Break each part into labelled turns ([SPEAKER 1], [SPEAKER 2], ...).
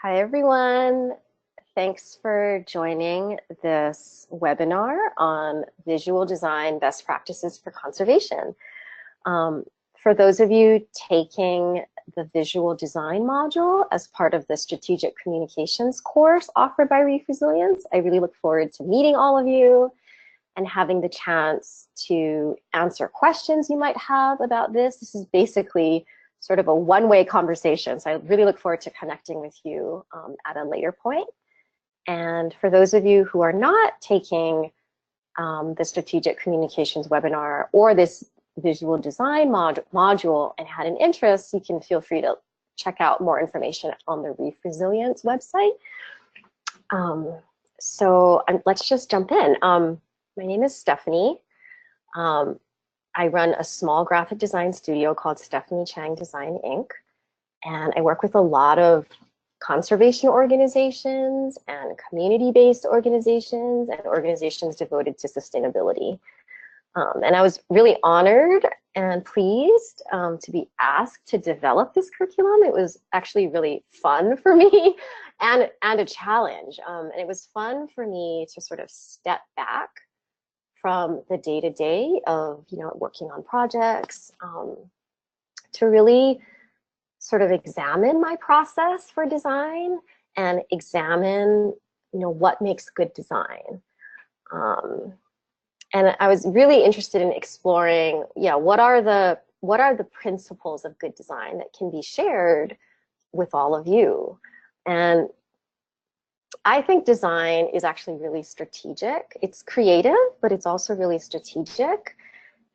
[SPEAKER 1] Hi, everyone. Thanks for joining this webinar on visual design best practices for conservation. For those of you taking the visual design module as part of the strategic communications course offered by Reef Resilience, I really look forward to meeting all of you and having the chance to answer questions you might have about this. This is basically sort of a one-way conversation. So I really look forward to connecting with you at a later point. And for those of you who are not taking the strategic communications webinar or this visual design module and had an interest, you can feel free to check out more information on the Reef Resilience website. Let's just jump in. My name is Stephanie. I run a small graphic design studio called Stephanie Chang Design Inc. And I work with a lot of conservation organizations and community-based organizations and organizations devoted to sustainability. And I was really honored and pleased to be asked to develop this curriculum. It was actually really fun for me and a challenge. And it was fun for me to sort of step back from the day-to-day of working on projects, to really sort of examine my process for design and examine what makes good design. And I was really interested in exploring, what are the principles of good design that can be shared with all of you. And I think design is actually really strategic. It's creative, but it's also really strategic.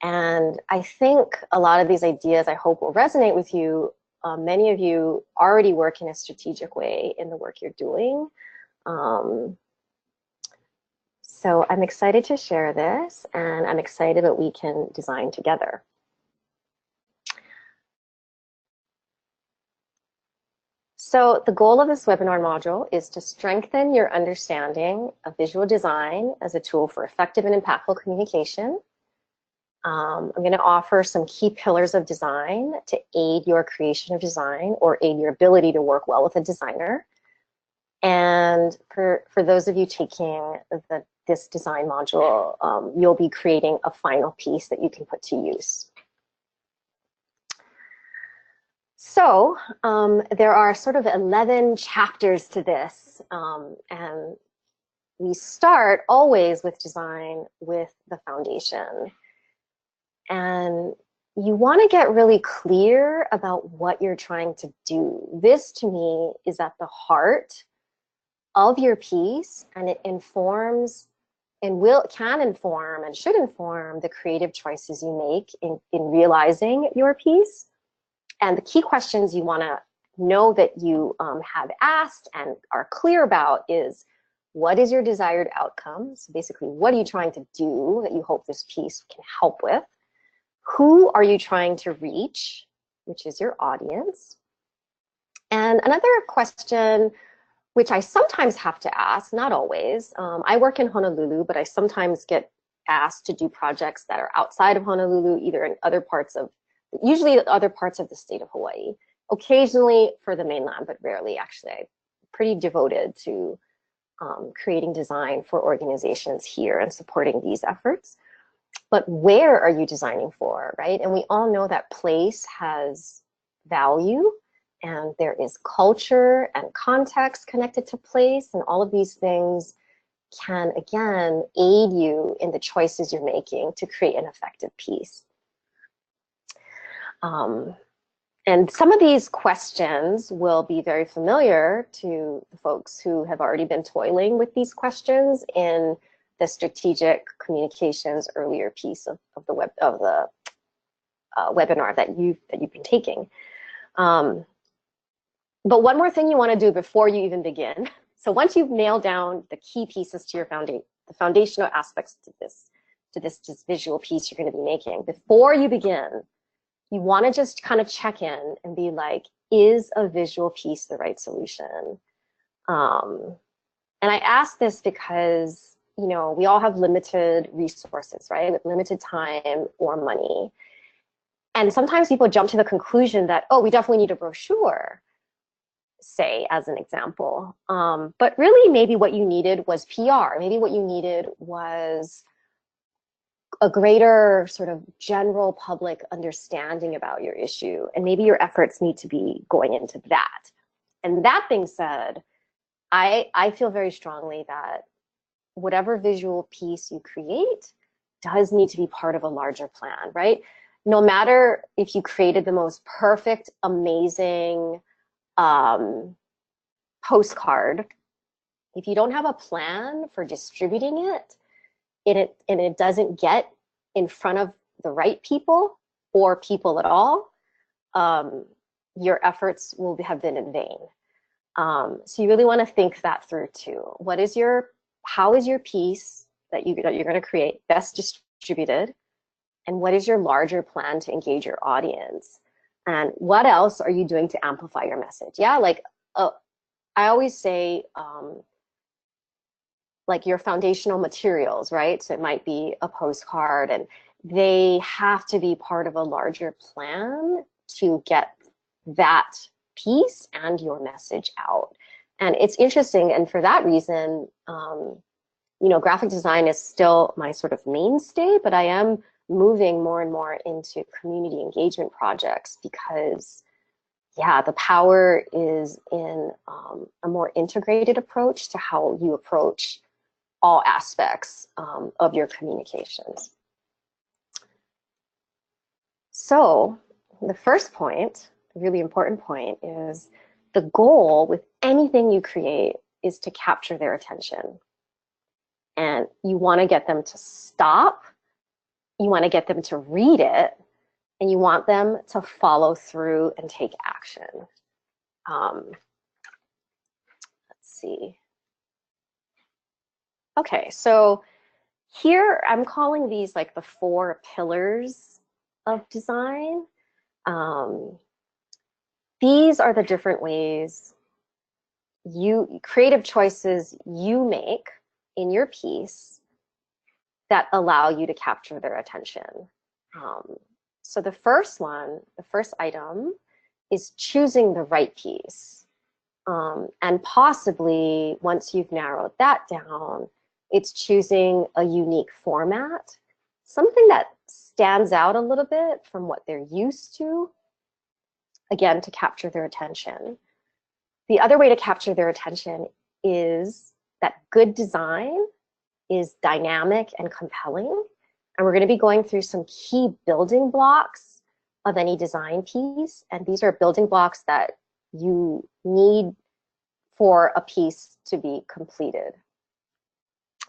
[SPEAKER 1] And I think a lot of these ideas, I hope, will resonate with you. Many of you already work in a strategic way in the work you're doing. So I'm excited to share this, and I'm excited that we can design together. So the goal of this webinar module is to strengthen your understanding of visual design as a tool for effective and impactful communication. I'm going to offer some key pillars of design to aid your creation of design or aid your ability to work well with a designer. And for those of you taking this design module, you'll be creating a final piece that you can put to use. So there are sort of 11 chapters to this, and we start always with design with the foundation. And you want to get really clear about what you're trying to do. This, to me, is at the heart of your piece, and it informs and can inform and should inform the creative choices you make in realizing your piece. And the key questions you want to know that you have asked and are clear about is, what is your desired outcome? So basically, what are you trying to do that you hope this piece can help with? Who are you trying to reach, which is your audience? And another question, which I sometimes have to ask, not always. I work in Honolulu, but I sometimes get asked to do projects that are outside of Honolulu, either in other parts of, usually other parts of the state of Hawaii. Occasionally for the mainland, but rarely actually. I'm pretty devoted to creating design for organizations here and supporting these efforts. But where are you designing for, right? And we all know that place has value, and there is culture and context connected to place, and all of these things can, again, aid you in the choices you're making to create an effective piece. And some of these questions will be very familiar to the folks who have already been toiling with these questions in the strategic communications earlier piece of the webinar that you've been taking. But one more thing you want to do before you even begin. So once you've nailed down the key pieces to your the foundational aspects to this visual piece you're going to be making, before you begin, you want to just kind of check in and be like, is a visual piece the right solution? And I ask this because, we all have limited resources, right? With limited time or money. And sometimes people jump to the conclusion that, oh, we definitely need a brochure. say as an example. But really maybe what you needed was PR. Maybe what you needed was a greater sort of general public understanding about your issue. And maybe your efforts need to be going into that. And that being said, I feel very strongly that whatever visual piece you create does need to be part of a larger plan, right? No matter if you created the most perfect, amazing postcard, if you don't have a plan for distributing it, and it doesn't get in front of the right people or people at all, your efforts will have been in vain. So you really want to think that through too. How is your piece that you're going to create best distributed? And what is your larger plan to engage your audience? And what else are you doing to amplify your message? Yeah, like I always say, like your foundational materials, right? So it might be a postcard, and they have to be part of a larger plan to get that piece and your message out. And it's interesting, and for that reason, you know, graphic design is still my sort of mainstay, but I am moving more and more into community engagement projects because, yeah, the power is in a more integrated approach to how you approach all aspects of your communications. So the first point, a really important point, is the goal with anything you create is to capture their attention. And you want to get them to stop, you want to get them to read it, and you want them to follow through and take action. Let's see. Okay, so here I'm calling these like the 4 pillars of design. These are the different ways creative choices you make in your piece that allow you to capture their attention. So the first item is choosing the right piece. And possibly once you've narrowed that down, it's choosing a unique format, something that stands out a little bit from what they're used to, again, to capture their attention. The other way to capture their attention is that good design is dynamic and compelling. And we're going to be going through some key building blocks of any design piece. And these are building blocks that you need for a piece to be completed.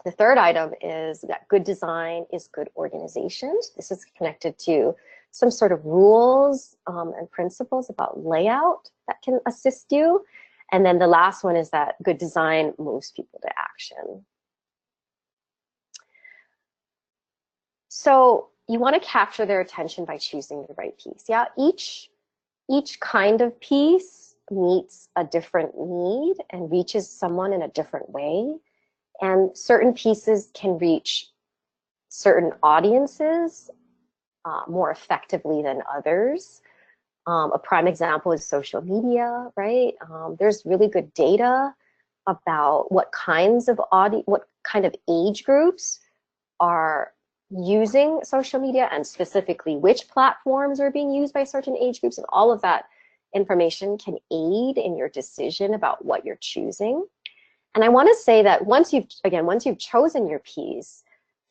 [SPEAKER 1] The third item is that good design is good organization. This is connected to some sort of rules and principles about layout that can assist you. And then the last one is that good design moves people to action. So you want to capture their attention by choosing the right piece. Yeah, each kind of piece meets a different need and reaches someone in a different way. And certain pieces can reach certain audiences more effectively than others. A prime example is social media, right? There's really good data about what kind of age groups are using social media, and specifically which platforms are being used by certain age groups, and all of that information can aid in your decision about what you're choosing. And I want to say that once you've chosen your piece,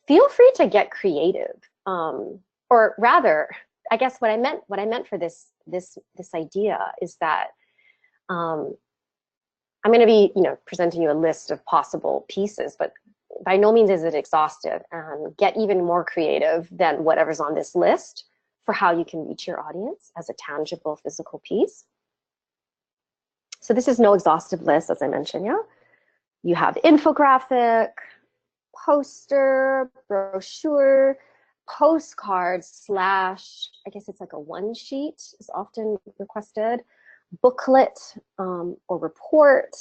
[SPEAKER 1] feel free to get creative. Or rather, I guess what I meant for this idea is that I'm going to be, presenting you a list of possible pieces, but by no means is it exhaustive. And get even more creative than whatever's on this list for how you can reach your audience as a tangible physical piece. So this is no exhaustive list, as I mentioned, yeah. You have infographic, poster, brochure, postcard / I guess it's like a one sheet is often requested, booklet or report,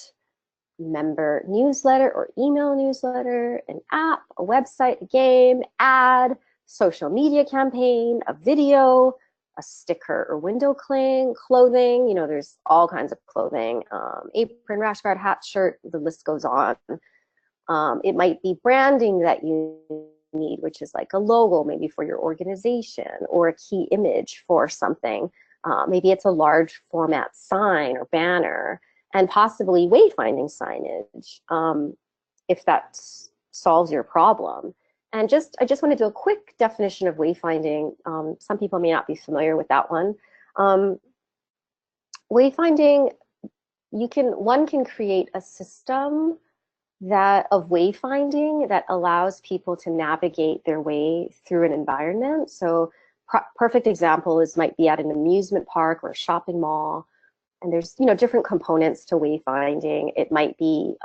[SPEAKER 1] member newsletter or email newsletter, an app, a website, a game, ad, social media campaign, a video, a sticker or window clothing. You know, there's all kinds of clothing, apron, rash guard, hat, shirt, the list goes on. It might be branding that you need, which is like a logo maybe for your organization or a key image for something. Maybe it's a large format sign or banner, and possibly wayfinding signage if that solves your problem. And I just want to do a quick definition of wayfinding. Some people may not be familiar with that one. Wayfinding, one can create a system of wayfinding that allows people to navigate their way through an environment. So perfect example might be at an amusement park or a shopping mall. And there's, you know, different components to wayfinding. It might be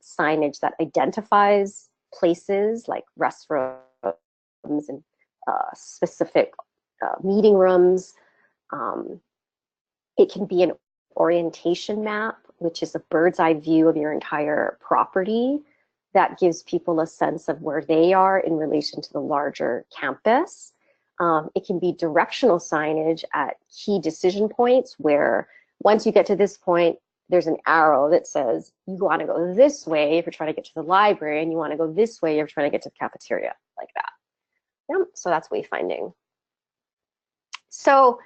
[SPEAKER 1] signage that identifies places like restrooms and specific meeting rooms. It can be an orientation map, which is a bird's eye view of your entire property that gives people a sense of where they are in relation to the larger campus. It can be directional signage at key decision points where once you get to this point, there's an arrow that says you want to go this way if you're trying to get to the library, and you want to go this way if you're trying to get to the cafeteria, like that. Yeah, so that's wayfinding. So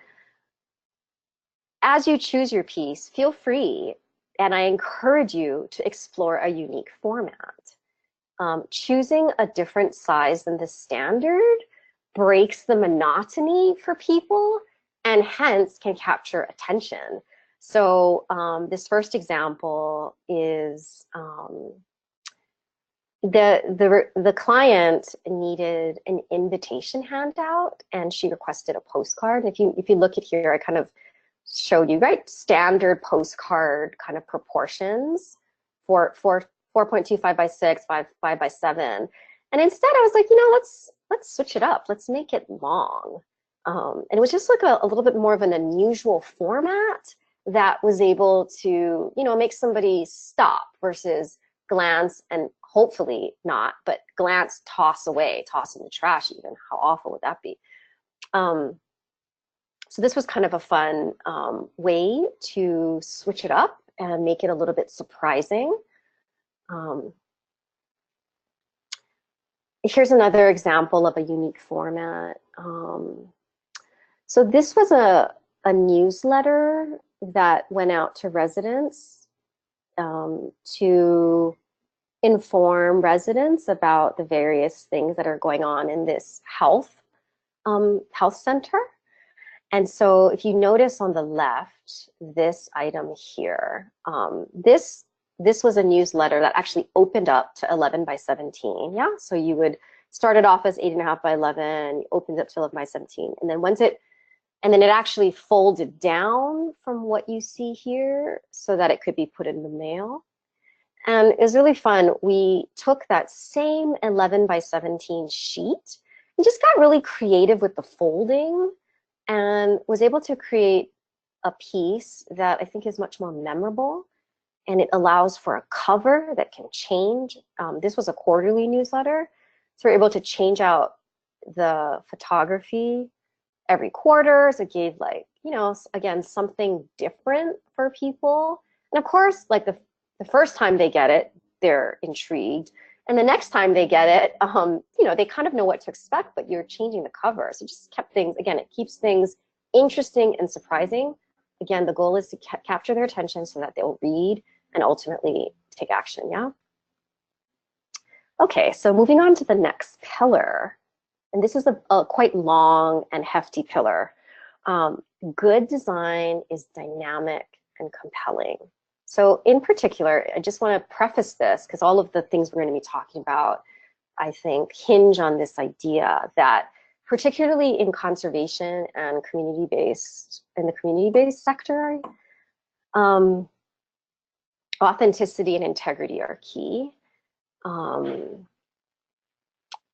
[SPEAKER 1] as you choose your piece, feel free, and I encourage you to explore a unique format. Choosing a different size than the standard breaks the monotony for people and hence can capture attention. So this first example is the client needed an invitation handout, and she requested a postcard. If you look at here, I kind of showed you, right, standard postcard kind of proportions for 4.25 by 6, 5 by 7. And instead I was like, you know, let's switch it up. Let's make it long. And it was just like a little bit more of an unusual format that was able to, you know, make somebody stop versus glance and hopefully not, but glance, toss away, toss in the trash even. How awful would that be? So this was kind of a fun way to switch it up and make it a little bit surprising. Here's another example of a unique format. So this was a newsletter that went out to residents to inform residents about the various things that are going on in this health center. And so if you notice on the left, this item here, this was a newsletter that actually opened up to 11 by 17. Yeah, so you would start it off as 8.5 by 11, opened up to 11 by 17, and then it actually folded down from what you see here so that it could be put in the mail. And it was really fun. We took that same 11 by 17 sheet and just got really creative with the folding and was able to create a piece that I think is much more memorable. And it allows for a cover that can change. This was a quarterly newsletter, so we're able to change out the photography every quarter. So it gave, like, you know, again, something different for people. And of course, like the first time they get it, they're intrigued. And the next time they get it, you know, they kind of know what to expect, but you're changing the cover. So just kept things, again, it keeps things interesting and surprising. Again, the goal is to capture their attention so that they'll read and ultimately take action, yeah? Okay, so moving on to the next pillar. And this is a quite long and hefty pillar. Good design is dynamic and compelling. So in particular, I just want to preface this because all of the things we're going to be talking about, I think, hinge on this idea that particularly in conservation and in the community-based sector, authenticity and integrity are key.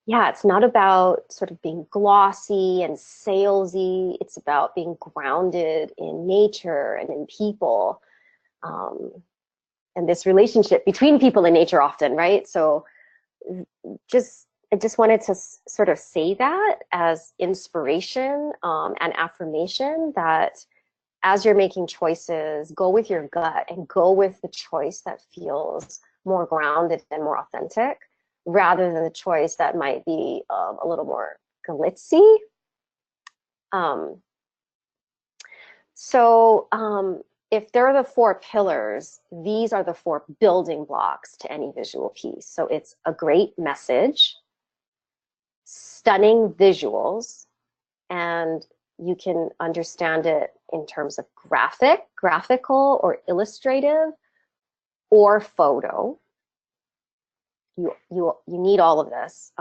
[SPEAKER 1] Yeah, it's not about sort of being glossy and salesy. It's about being grounded in nature and in people. And this relationship between people and nature often, right? So just I just wanted to sort of say that as inspiration and affirmation that as you're making choices, go with your gut and go with the choice that feels more grounded and more authentic rather than the choice that might be a little more glitzy. Um, if there are the four pillars, these are the four building blocks to any visual piece. So it's a great message, stunning visuals, and you can understand it in terms of graphical or illustrative or photo. You need all of this.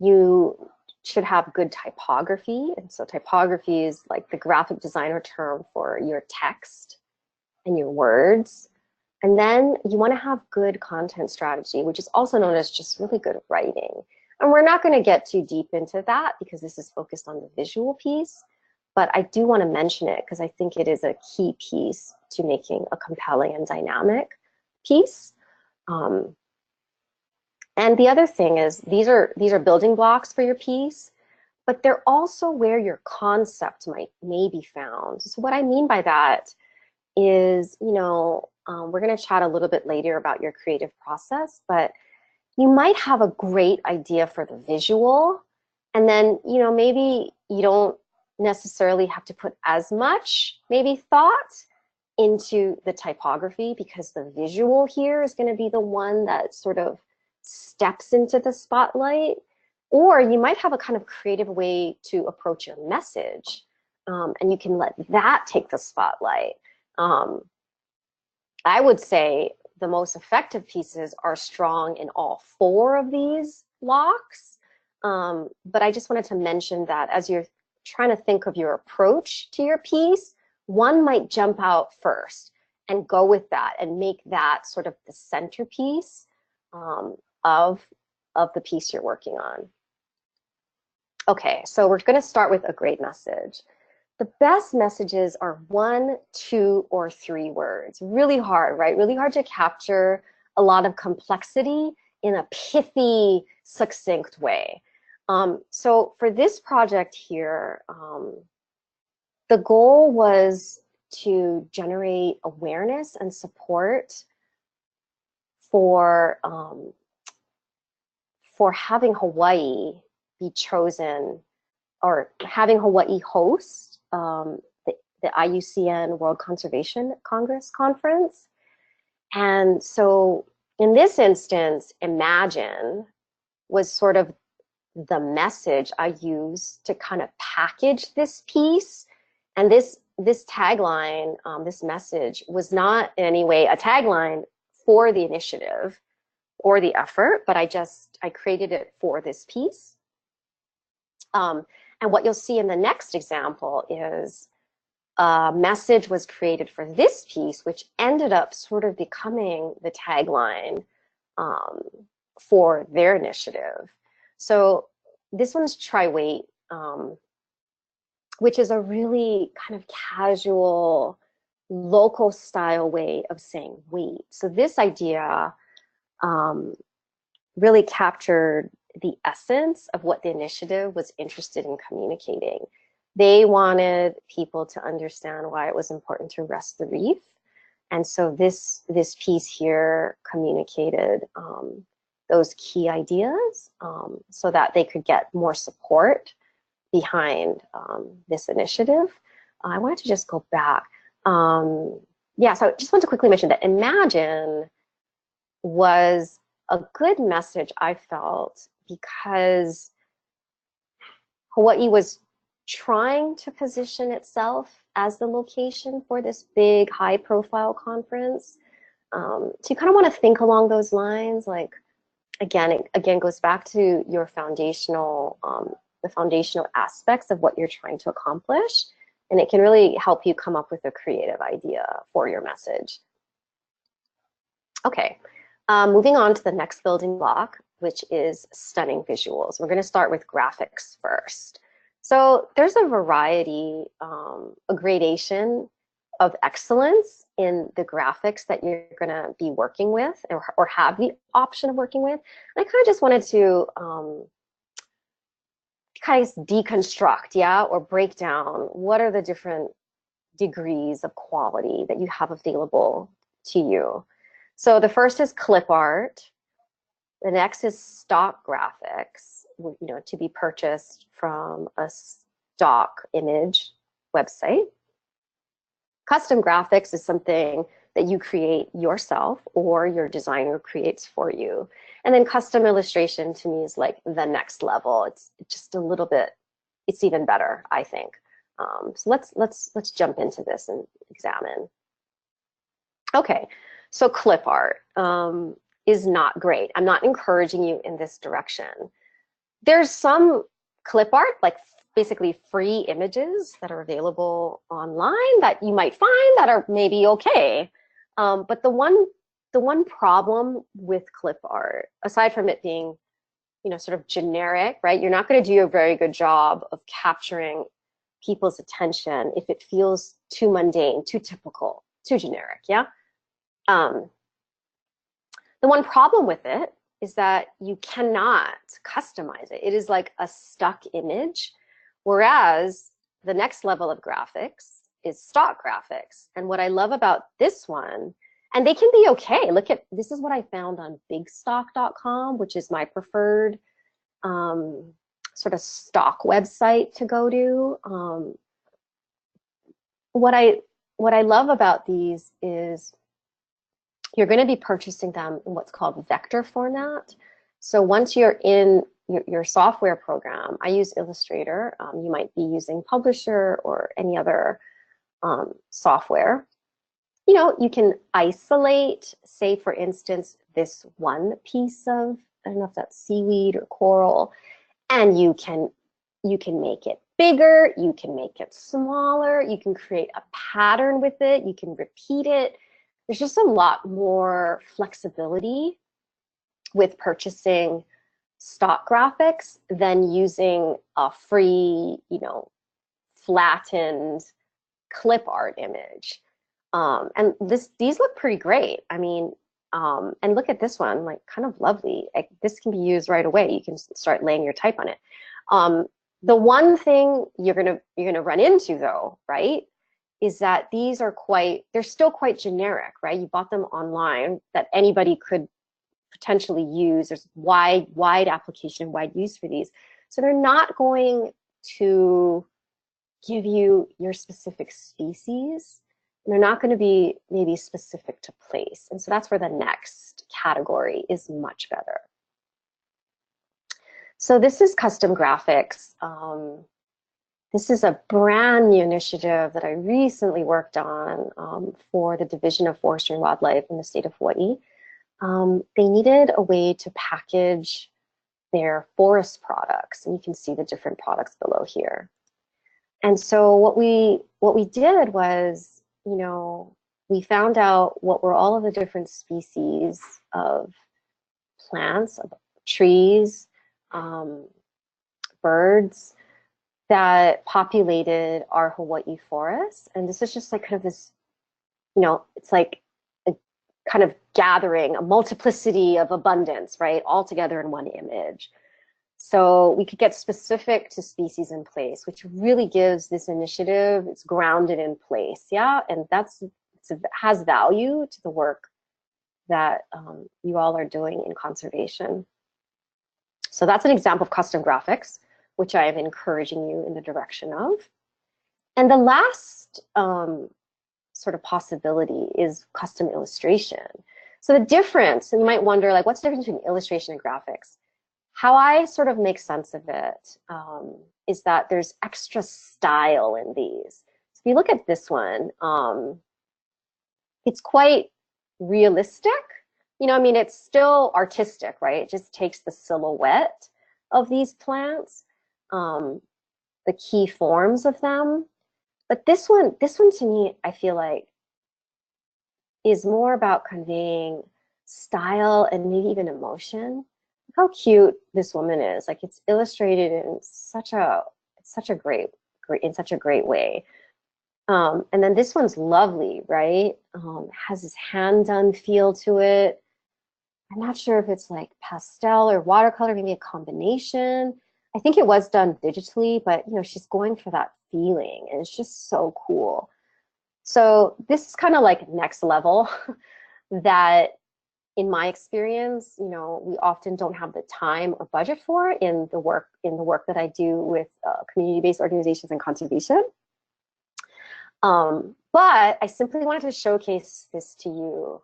[SPEAKER 1] You should have good typography. And so typography is like the graphic designer term for your text and your words. And then you want to have good content strategy, which is also known as just really good writing. And we're not going to get too deep into that because this is focused on the visual piece. But I do want to mention it because I think it is a key piece to making a compelling and dynamic piece. And the other thing is these are building blocks for your piece, but they're also where your concept may be found. So what I mean by that is, we're going to chat a little bit later about your creative process, but you might have a great idea for the visual, and then, maybe you don't necessarily have to put as much maybe thought into the typography because the visual here is going to be the one that sort of steps into the spotlight. Or you might have a kind of creative way to approach your message, and you can let that take the spotlight. I would say the most effective pieces are strong in all four of these blocks. But I just wanted to mention that as you're trying to think of your approach to your piece, one might jump out first and go with that and make that sort of the centerpiece of the piece you're working on. Okay, so we're going to start with a great message. The best messages are 1, 2, or 3 words. Really hard, right? Really hard to capture a lot of complexity in a pithy, succinct way. So for this project here, the goal was to generate awareness and support for having Hawaii be chosen, or having Hawaii host the IUCN World Conservation Congress conference. And so in this instance, imagine was sort of the message I used to kind of package this piece. And this tagline, this message was not in any way a tagline for the initiative or the effort, but I created it for this piece. And what you'll see in the next example is a message was created for this piece, which ended up sort of becoming the tagline for their initiative. So this one's Try Wait, which is a really kind of casual, local style way of saying wait. So this idea really captured the essence of what the initiative was interested in communicating. They wanted people to understand why it was important to rest the reef. And so this piece here communicated those key ideas so that they could get more support behind this initiative. I wanted to just go back. Yeah, so I just want to quickly mention that Imagine was a good message, I felt, because Hawaii was trying to position itself as the location for this big, high-profile conference. So you kind of want to think along those lines. Like, it again goes back to your foundational, the foundational aspects of what you're trying to accomplish, and it can really help you come up with a creative idea for your message. Okay, moving on to the next building block, which is stunning visuals. We're going to start with graphics first. So there's a variety, a gradation of excellence in the graphics that you're going to be working with or have the option of working with. And I kind of just wanted to kind of deconstruct, yeah, or break down what are the different degrees of quality that you have available to you. So the first is clip art. The next is stock graphics, you know, to be purchased from a stock image website. Custom graphics is something that you create yourself or your designer creates for you. And then custom illustration to me is like the next level. It's just a little bit, it's even better, I think. So let's jump into this and examine. Okay, so clip art is not great. I'm not encouraging you in this direction. There's some clip art, like basically free images that are available online that you might find that are maybe okay. But the one problem with clip art, aside from it being, you know, sort of generic, right? You're not going to do a very good job of capturing people's attention if it feels too mundane, too typical, too generic, yeah? The one problem with it is that you cannot customize it. It is like a stuck image, whereas the next level of graphics is stock graphics. And what I love about this one, and they can be okay. Look at, this is what I found on bigstock.com, which is my preferred sort of stock website to go to. What I love about these is you're going to be purchasing them in what's called vector format. So once you're in your software program, I use Illustrator. You might be using Publisher or any other software. You know, you can isolate, say for instance, this one piece of, I don't know if that's seaweed or coral, and you can make it bigger, you can make it smaller, you can create a pattern with it, you can repeat it. There's just a lot more flexibility with purchasing stock graphics than using a free, you know, flattened clip art image. And these look pretty great. I mean, and look at this one, like kind of lovely. Like, this can be used right away. You can start laying your type on it. The one thing you're gonna run into though, right, is that these are they're still quite generic, right? You bought them online that anybody could potentially use. There's wide application, wide use for these. So they're not going to give you your specific species. And they're not going to be maybe specific to place. And so that's where the next category is much better. So this is custom graphics. This is a brand new initiative that I recently worked on for the Division of Forestry and Wildlife in the state of Hawaii. They needed a way to package their forest products, and you can see the different products below here. And so what we did was, you know, we found out what were all of the different species of plants, of trees, birds that populated our Hawaii forests. And this is just like kind of this, you know, it's like a kind of gathering, a multiplicity of abundance, right, all together in one image. So we could get specific to species in place, which really gives this initiative, it's grounded in place, yeah? And it has value to the work that you all are doing in conservation. So that's an example of custom graphics, which I am encouraging you in the direction of. And the last sort of possibility is custom illustration. So the difference, and you might wonder, like, what's the difference between illustration and graphics? How I sort of make sense of it is that there's extra style in these. So if you look at this one, it's quite realistic. You know, I mean, it's still artistic, right? It just takes the silhouette of these plants, the key forms of them. But this one to me, I feel like, is more about conveying style and maybe even emotion. How cute this woman is. Like, it's illustrated in such a great way. And then this one's lovely, right? Has this hand-done feel to it. I'm not sure if it's like pastel or watercolor, maybe a combination. I think it was done digitally, but you know, she's going for that feeling, and it's just so cool. So this is kind of like next level that in my experience, you know, we often don't have the time or budget for in the work that I do with community-based organizations and conservation. But I simply wanted to showcase this to you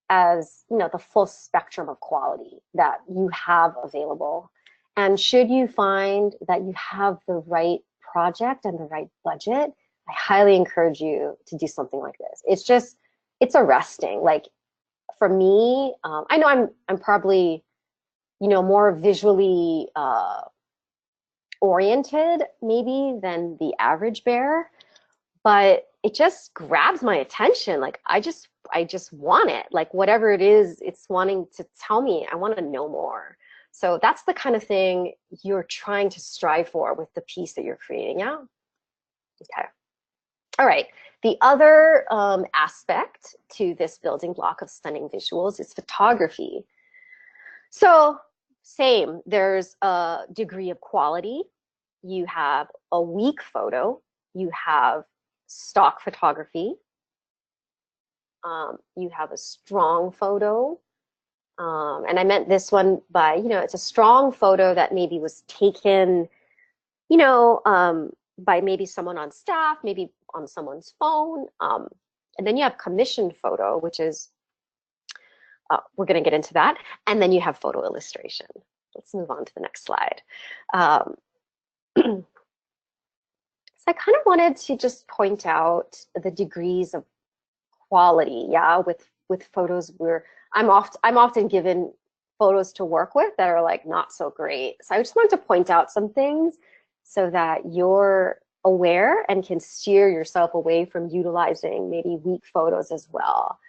[SPEAKER 1] as, you know, the full spectrum of quality that you have available. And should you find that you have the right project and the right budget, I highly encourage you to do something like this. It's arresting. Like for me, I know I'm probably, you know, more visually oriented maybe than the average bear, but it just grabs my attention. Like I just want it. Like whatever it is, it's wanting to tell me, I want to know more. So that's the kind of thing you're trying to strive for with the piece that you're creating. Yeah. Okay. All right. The other aspect to this building block of stunning visuals is photography. So same, there's a degree of quality. You have a weak photo. You have stock photography. You have a strong photo. And I meant this one by, you know, it's a strong photo that maybe was taken, you know, by maybe someone on staff, maybe on someone's phone. And then you have commissioned photo, which is, we're going to get into that. And then you have photo illustration. Let's move on to the next slide. So I kind of wanted to just point out the degrees of quality, yeah, with photos where I'm often given photos to work with that are like not so great. So I just wanted to point out some things so that you're aware and can steer yourself away from utilizing maybe weak photos as well.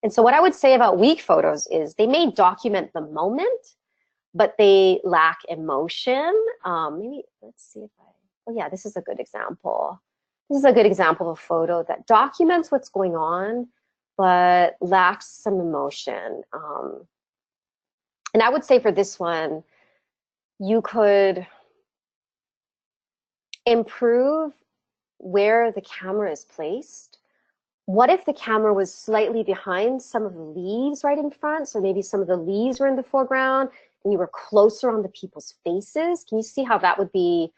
[SPEAKER 1] And so what I would say about weak photos is they may document the moment, but they lack emotion. Maybe let's see if oh yeah, this is a good example. This is a good example of a photo that documents what's going on, but lacks some emotion. And I would say for this one, you could improve where the camera is placed. What if the camera was slightly behind some of the leaves right in front? So maybe some of the leaves were in the foreground and you were closer on the people's faces. Can you see how that would be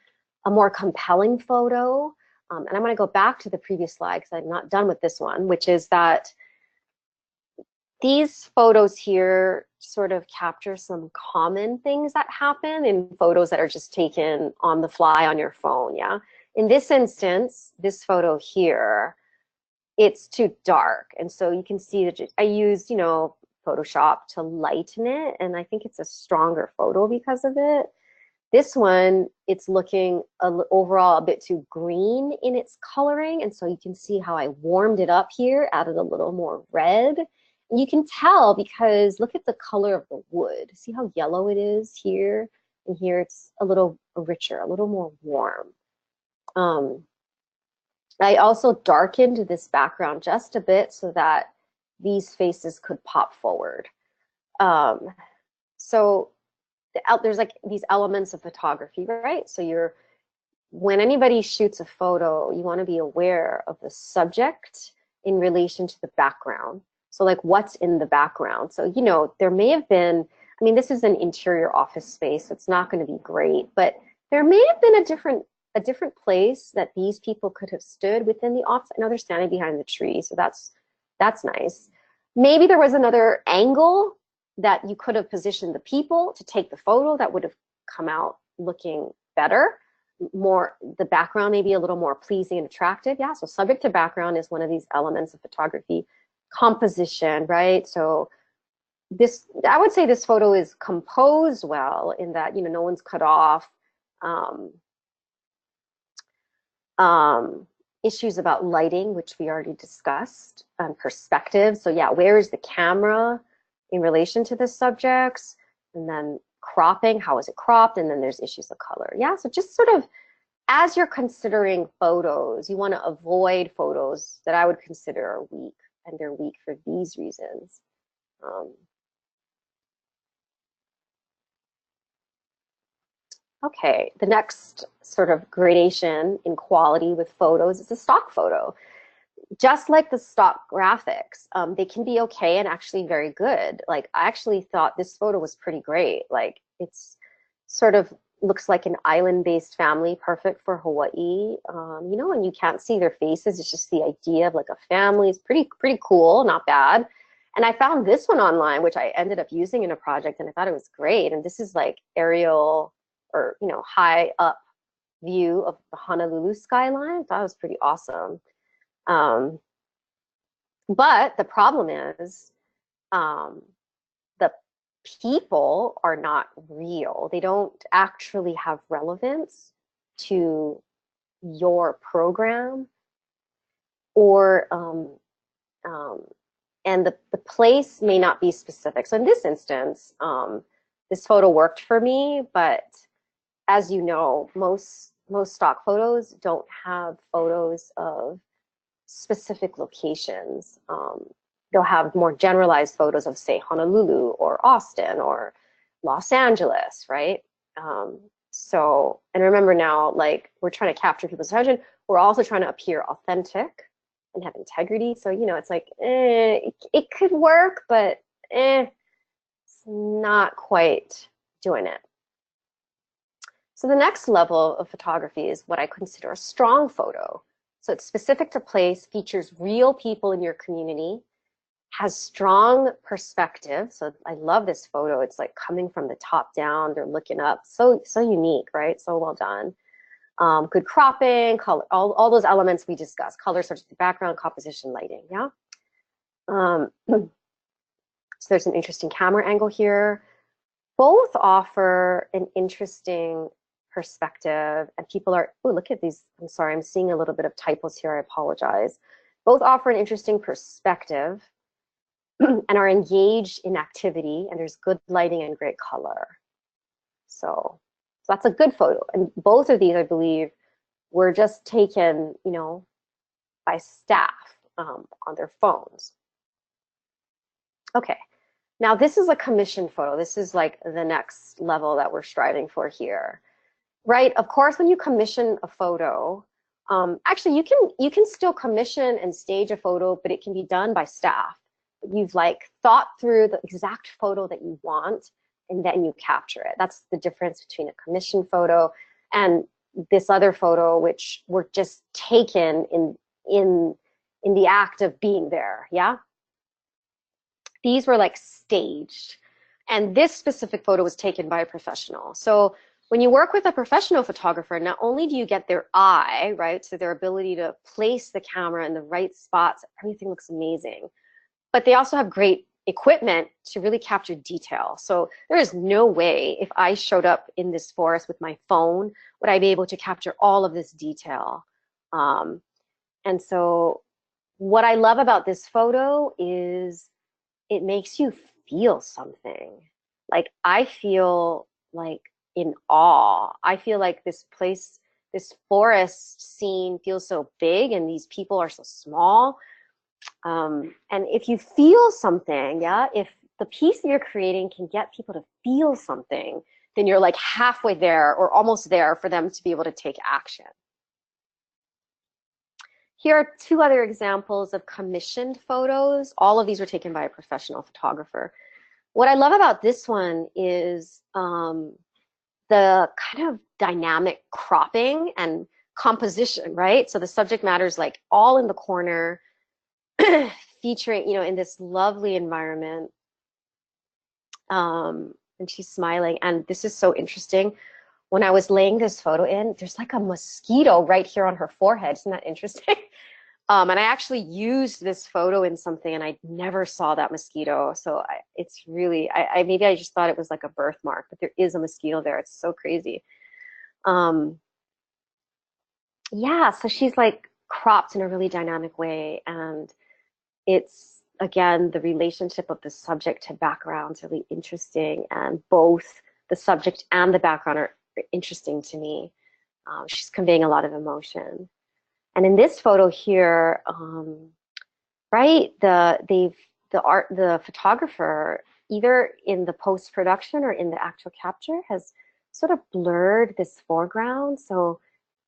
[SPEAKER 1] a more compelling photo? And I'm going to go back to the previous slide because I'm not done with this one, which is that these photos here sort of capture some common things that happen in photos that are just taken on the fly on your phone, yeah? In this instance, this photo here, it's too dark. And so you can see that I used, you know, Photoshop to lighten it. And I think it's a stronger photo because of it. This one, it's looking overall a bit too green in its coloring. And so you can see how I warmed it up here, added a little more red. And you can tell because look at the color of the wood. See how yellow it is here? And here it's a little richer, a little more warm. I also darkened this background just a bit so that these faces could pop forward. So there's like these elements of photography, right? So when anybody shoots a photo, you want to be aware of the subject in relation to the background. So like what's in the background. So, you know, there may have been, I mean, this is an interior office space, so it's not going to be great, but there may have been a different place that these people could have stood within the office. I know they're standing behind the tree, so that's nice. Maybe there was another angle that you could have positioned the people to take the photo that would have come out looking better, the background maybe a little more pleasing and attractive. Yeah, so subject to background is one of these elements of photography. Composition, right? So I would say this photo is composed well in that, you know, no one's cut off. Issues about lighting, which we already discussed, perspective. So yeah, where is the camera in relation to the subjects? And then cropping, how is it cropped? And then there's issues of color. Yeah, so just sort of as you're considering photos, you want to avoid photos that I would consider are weak, and they're weak for these reasons. Okay, the next sort of gradation in quality with photos is a stock photo. Just like the stock graphics, they can be okay and actually very good. Like, I actually thought this photo was pretty great. Like, it's sort of looks like an island-based family, perfect for Hawaii. You know, and you can't see their faces. It's just the idea of like a family. It's pretty cool, not bad. And I found this one online, which I ended up using in a project, and I thought it was great. And this is like aerial, or you know, high up view of the Honolulu skyline. I thought it was pretty awesome. But the problem is, the people are not real. They don't actually have relevance to your program, or and the place may not be specific. So in this instance, this photo worked for me, but as you know, most stock photos don't have photos of specific locations. They'll have more generalized photos of, say, Honolulu or Austin or Los Angeles, right? So, and remember now, like, we're trying to capture people's attention. We're also trying to appear authentic and have integrity. So, you know, it's like, it could work, but it's not quite doing it. So the next level of photography is what I consider a strong photo. So it's specific to place, features real people in your community, has strong perspective. So I love this photo. It's like coming from the top down. They're looking up. So unique, right? So well done. Good cropping, color, all those elements we discussed. Color, such as the background, composition, lighting. Yeah. So there's an interesting camera angle here. Both offer an interesting perspective, and people are, oh, look at these. I'm sorry, I'm seeing a little bit of typos here. I apologize. Both offer an interesting perspective and are engaged in activity, and there's good lighting and great color. So that's a good photo. And both of these, I believe, were just taken, you know, by staff on their phones. Okay. Now this is a commission photo. This is like the next level that we're striving for here, right? Of course, when you commission a photo, actually you can still commission and stage a photo, but it can be done by staff. You've like thought through the exact photo that you want, and then you capture it. That's the difference between a commission photo and this other photo, which were just taken in the act of being there. Yeah. These were like staged, and this specific photo was taken by a professional. So when you work with a professional photographer, not only do you get their eye, right, so their ability to place the camera in the right spots, everything looks amazing, but they also have great equipment to really capture detail. So there is no way, if I showed up in this forest with my phone, would I be able to capture all of this detail. And so what I love about this photo is it makes you feel something. Like, I feel like in awe. I feel like this place, this forest scene feels so big, and these people are so small. And if you feel something, yeah, if the piece that you're creating can get people to feel something, then you're like halfway there or almost there for them to be able to take action. Here are two other examples of commissioned photos. All of these were taken by a professional photographer. What I love about this one is the kind of dynamic cropping and composition, right? So the subject matter is like all in the corner, featuring, you know, in this lovely environment. And she's smiling. And this is so interesting. When I was laying this photo in, there's like a mosquito right here on her forehead. Isn't that interesting? And I actually used this photo in something, and I never saw that mosquito. So it's really, maybe I just thought it was like a birthmark, but there is a mosquito there. It's so crazy. Yeah, so she's like cropped in a really dynamic way, and it's, again, the relationship of the subject to background is really interesting, and both the subject and the background are interesting to me. She's conveying a lot of emotion. And in this photo here, right, the photographer, either in the post-production or in the actual capture, has sort of blurred this foreground. So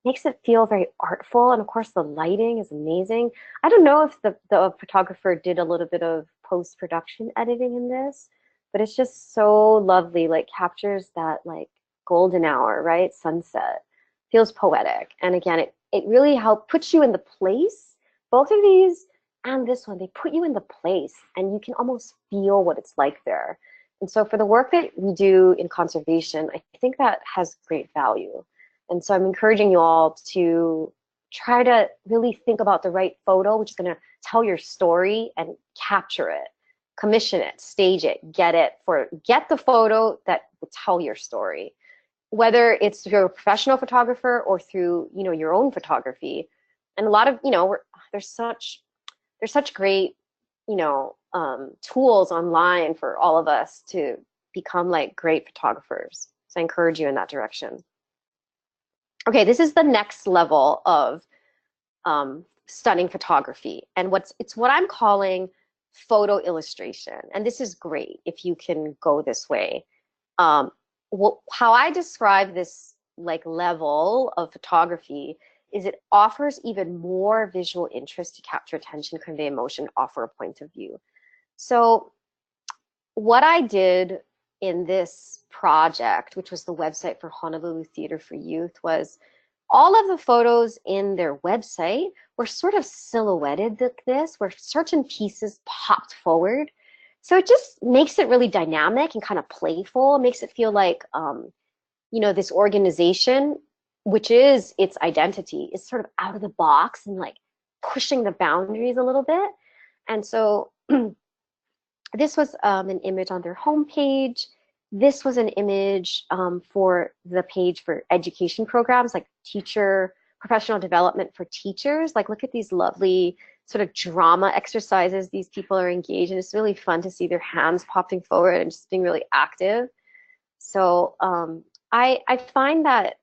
[SPEAKER 1] makes it feel very artful. And of course, the lighting is amazing. I don't know if the photographer did a little bit of post-production editing in this, but it's just so lovely, like captures that like golden hour, right? Sunset. Feels poetic. And again, it really helps puts you in the place. Both of these and this one, they put you in the place and you can almost feel what it's like there. And so for the work that we do in conservation, I think that has great value. And so I'm encouraging you all to try to really think about the right photo, which is going to tell your story, and capture it, commission it, stage it, get the photo that will tell your story. Whether it's through a professional photographer or through, you know, your own photography. And a lot of, you know, there's such great, you know, tools online for all of us to become like great photographers. So I encourage you in that direction. Okay, this is the next level of stunning photography. And it's what I'm calling photo illustration. And this is great if you can go this way. How I describe this like level of photography is it offers even more visual interest to capture attention, convey emotion, offer a point of view. So what I did in this project, which was the website for Honolulu Theater for Youth, was all of the photos in their website were sort of silhouetted like this, where certain pieces popped forward. So it just makes it really dynamic and kind of playful. It makes it feel like, you know, this organization, which is its identity, is sort of out of the box and like pushing the boundaries a little bit. And so this was an image on their homepage. This was an image for the page for education programs, like teacher professional development for teachers. Like, look at these lovely sort of drama exercises these people are engaged in. It's really fun to see their hands popping forward and just being really active. So I find that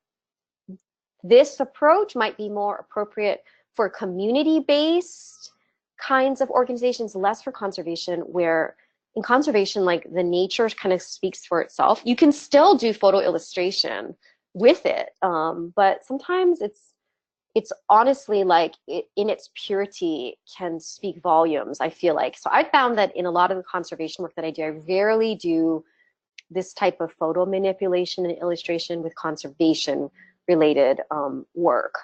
[SPEAKER 1] this approach might be more appropriate for community-based kinds of organizations, less for conservation, where in conservation, like the nature kind of speaks for itself. You can still do photo illustration with it, but sometimes it's honestly like in its purity can speak volumes, I feel like. So I found that in a lot of the conservation work that I do, I rarely do this type of photo manipulation and illustration with conservation related work.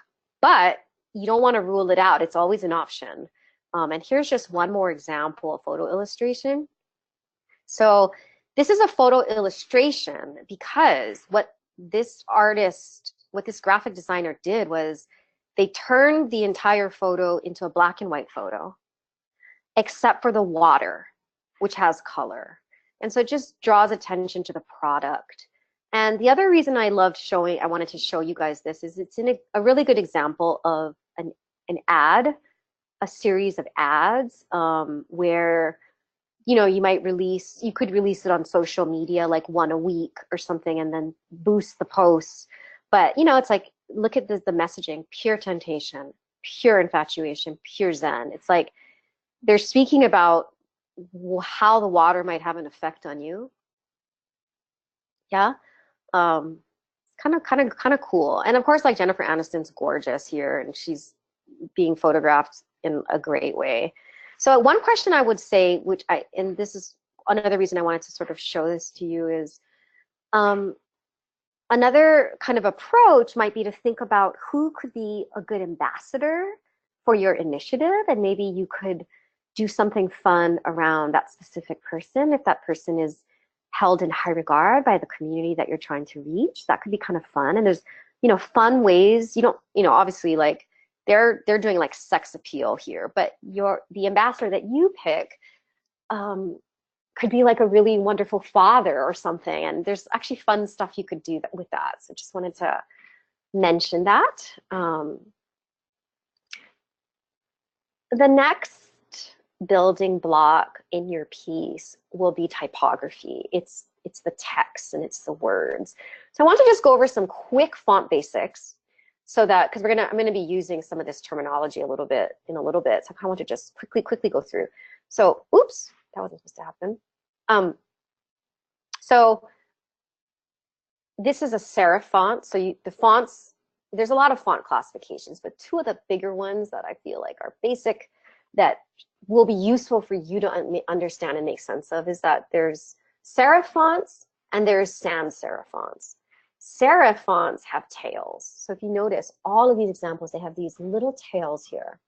[SPEAKER 1] But you don't want to rule it out. It's always an option. And here's just one more example of photo illustration. So this is a photo illustration because what this graphic designer did was they turned the entire photo into a black and white photo, except for the water, which has color. And so it just draws attention to the product. And the other reason I wanted to show you guys this is it's in a really good example of an ad, a series of ads where, you know, you could release it on social media, like one a week or something, and then boost the posts. But, you know, it's like, look at the messaging: pure temptation, pure infatuation, pure zen. It's like they're speaking about how the water might have an effect on you. Yeah. Kind of cool. And of course, like Jennifer Aniston's gorgeous here, and she's being photographed in a great way. So one question I would say, and this is another reason I wanted to sort of show this to you, is another kind of approach might be to think about who could be a good ambassador for your initiative, and maybe you could do something fun around that specific person if that person is held in high regard by the community that you're trying to reach. That could be kind of fun. And there's, you know, fun ways. You don't, you know, obviously like they're doing like sex appeal here, but the ambassador that you pick could be like a really wonderful father or something. And there's actually fun stuff you could do with that. So just wanted to mention that. The next building block in your piece will be typography. It's the text and it's the words. So I want to just go over some quick font basics. so that, because I'm gonna be using some of this terminology a little bit in a little bit. So I kind of want to just quickly go through. So, oops, that wasn't supposed to happen. So this is a serif font. So the fonts, there's a lot of font classifications, but two of the bigger ones that I feel like are basic that will be useful for you to understand and make sense of is that there's serif fonts and there's sans serif fonts. Serif fonts have tails. So if you notice, all of these examples, they have these little tails here.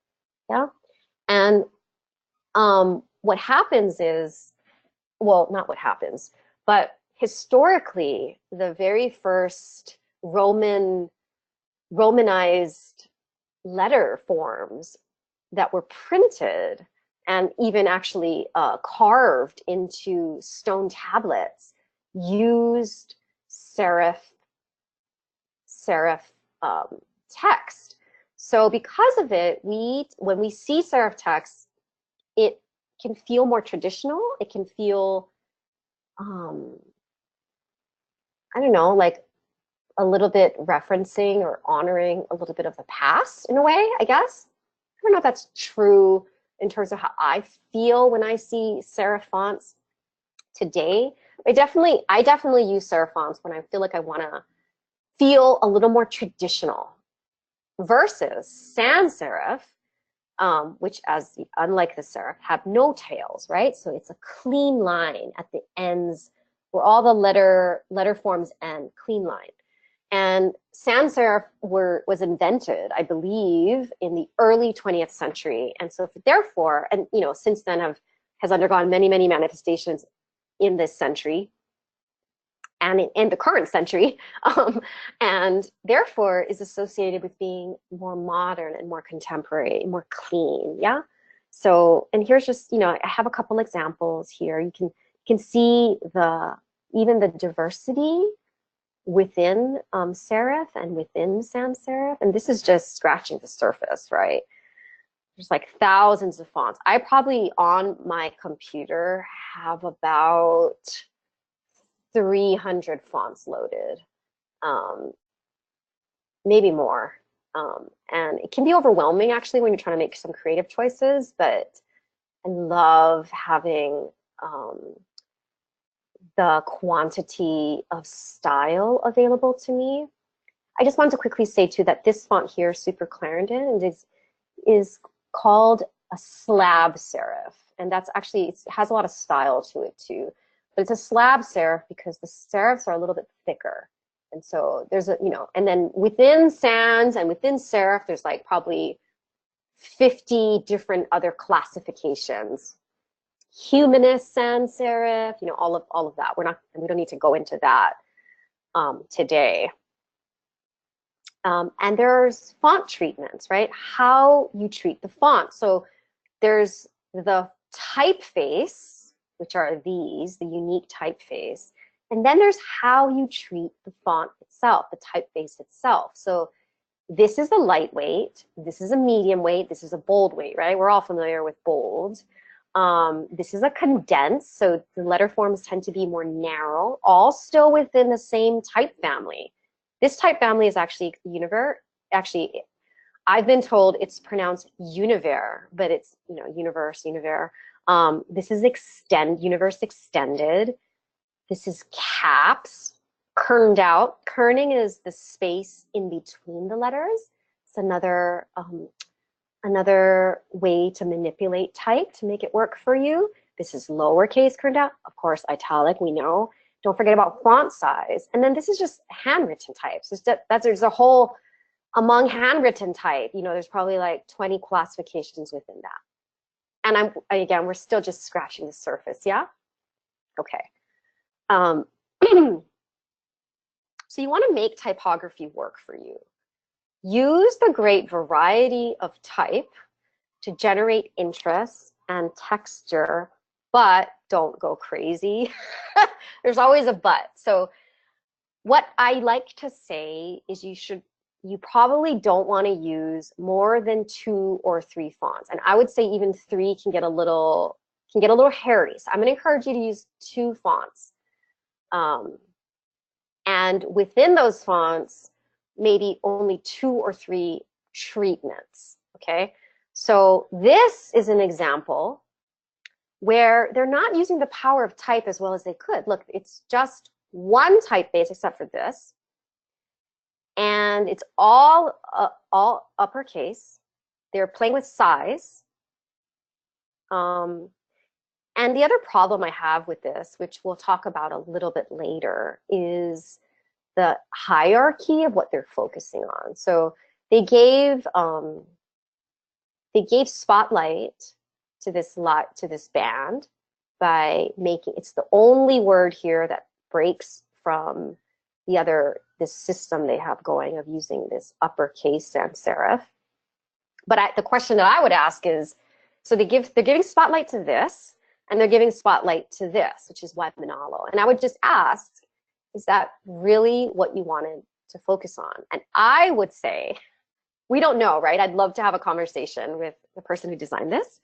[SPEAKER 1] Yeah. And what happens is, well, not what happens, but historically, the very first Romanized letter forms that were printed and even actually carved into stone tablets used serif text. So because of it, when we see serif text, it can feel more traditional. It can feel, I don't know, like a little bit referencing or honoring a little bit of the past in a way, I guess. I don't know if that's true in terms of how I feel when I see serif fonts today. I definitely use serif fonts when I feel like I want to feel a little more traditional versus sans serif, which unlike the serif, have no tails, right? So it's a clean line at the ends where all the letter forms end, clean line. And sans serif was invented, I believe, in the early 20th century. And so therefore, and since then has undergone many, many manifestations in this century and in the current century, and therefore is associated with being more modern and more contemporary, more clean, yeah? So, and here's just, I have a couple examples here. You can see even the diversity within serif and within sans serif, and this is just scratching the surface, right? There's like thousands of fonts. I probably on my computer have about 300 fonts loaded, maybe more. And it can be overwhelming actually when you're trying to make some creative choices, but I love having the quantity of style available to me. I just want to quickly say too that this font here, Super Clarendon, is called a slab serif. And that's actually, it has a lot of style to it too. But it's a slab serif because the serifs are a little bit thicker. And so there's and then within sans and within serif, there's like probably 50 different other classifications. Humanist sans serif, all of that. We don't need to go into that today. And there's font treatments, right? How you treat the font. So there's the typeface, which are the unique typeface. And then there's how you treat the font itself, the typeface itself. So this is a lightweight, this is a medium weight, this is a bold weight, right? We're all familiar with bold. This is a condensed, so the letter forms tend to be more narrow, all still within the same type family. This type family is actually Univer. Actually, I've been told it's pronounced Univer, but it's Universe, Univer. This is Universe extended. This is caps, kerned out. Kerning is the space in between the letters. It's another way to manipulate type to make it work for you. This is lowercase kerned out. Of course, italic, we know. Don't forget about font size. And then this is just handwritten types. There's a whole, among handwritten type, there's probably like 20 classifications within that. And again, we're still just scratching the surface, yeah? Okay. So you want to make typography work for you. Use the great variety of type to generate interest and texture, but don't go crazy. There's always a but. So what I like to say is you probably don't want to use more than 2 or 3 fonts. And I would say even 3 can get a little hairy. So I'm going to encourage you to use 2 fonts. And within those fonts, maybe only 2 or 3 treatments, okay? So this is an example where they're not using the power of type as well as they could. Look, it's just one typeface except for this, and it's all uppercase. They're playing with size. And the other problem I have with this, which we'll talk about a little bit later, is the hierarchy of what they're focusing on. So they gave spotlight to this band by making, it's the only word here that breaks from this system they have going of using this uppercase sans serif. But the question that I would ask is, so they're giving spotlight to this, and they're giving spotlight to this, which is web Manalo. And I would just ask, is that really what you wanted to focus on? And I would say, we don't know, right? I'd love to have a conversation with the person who designed this.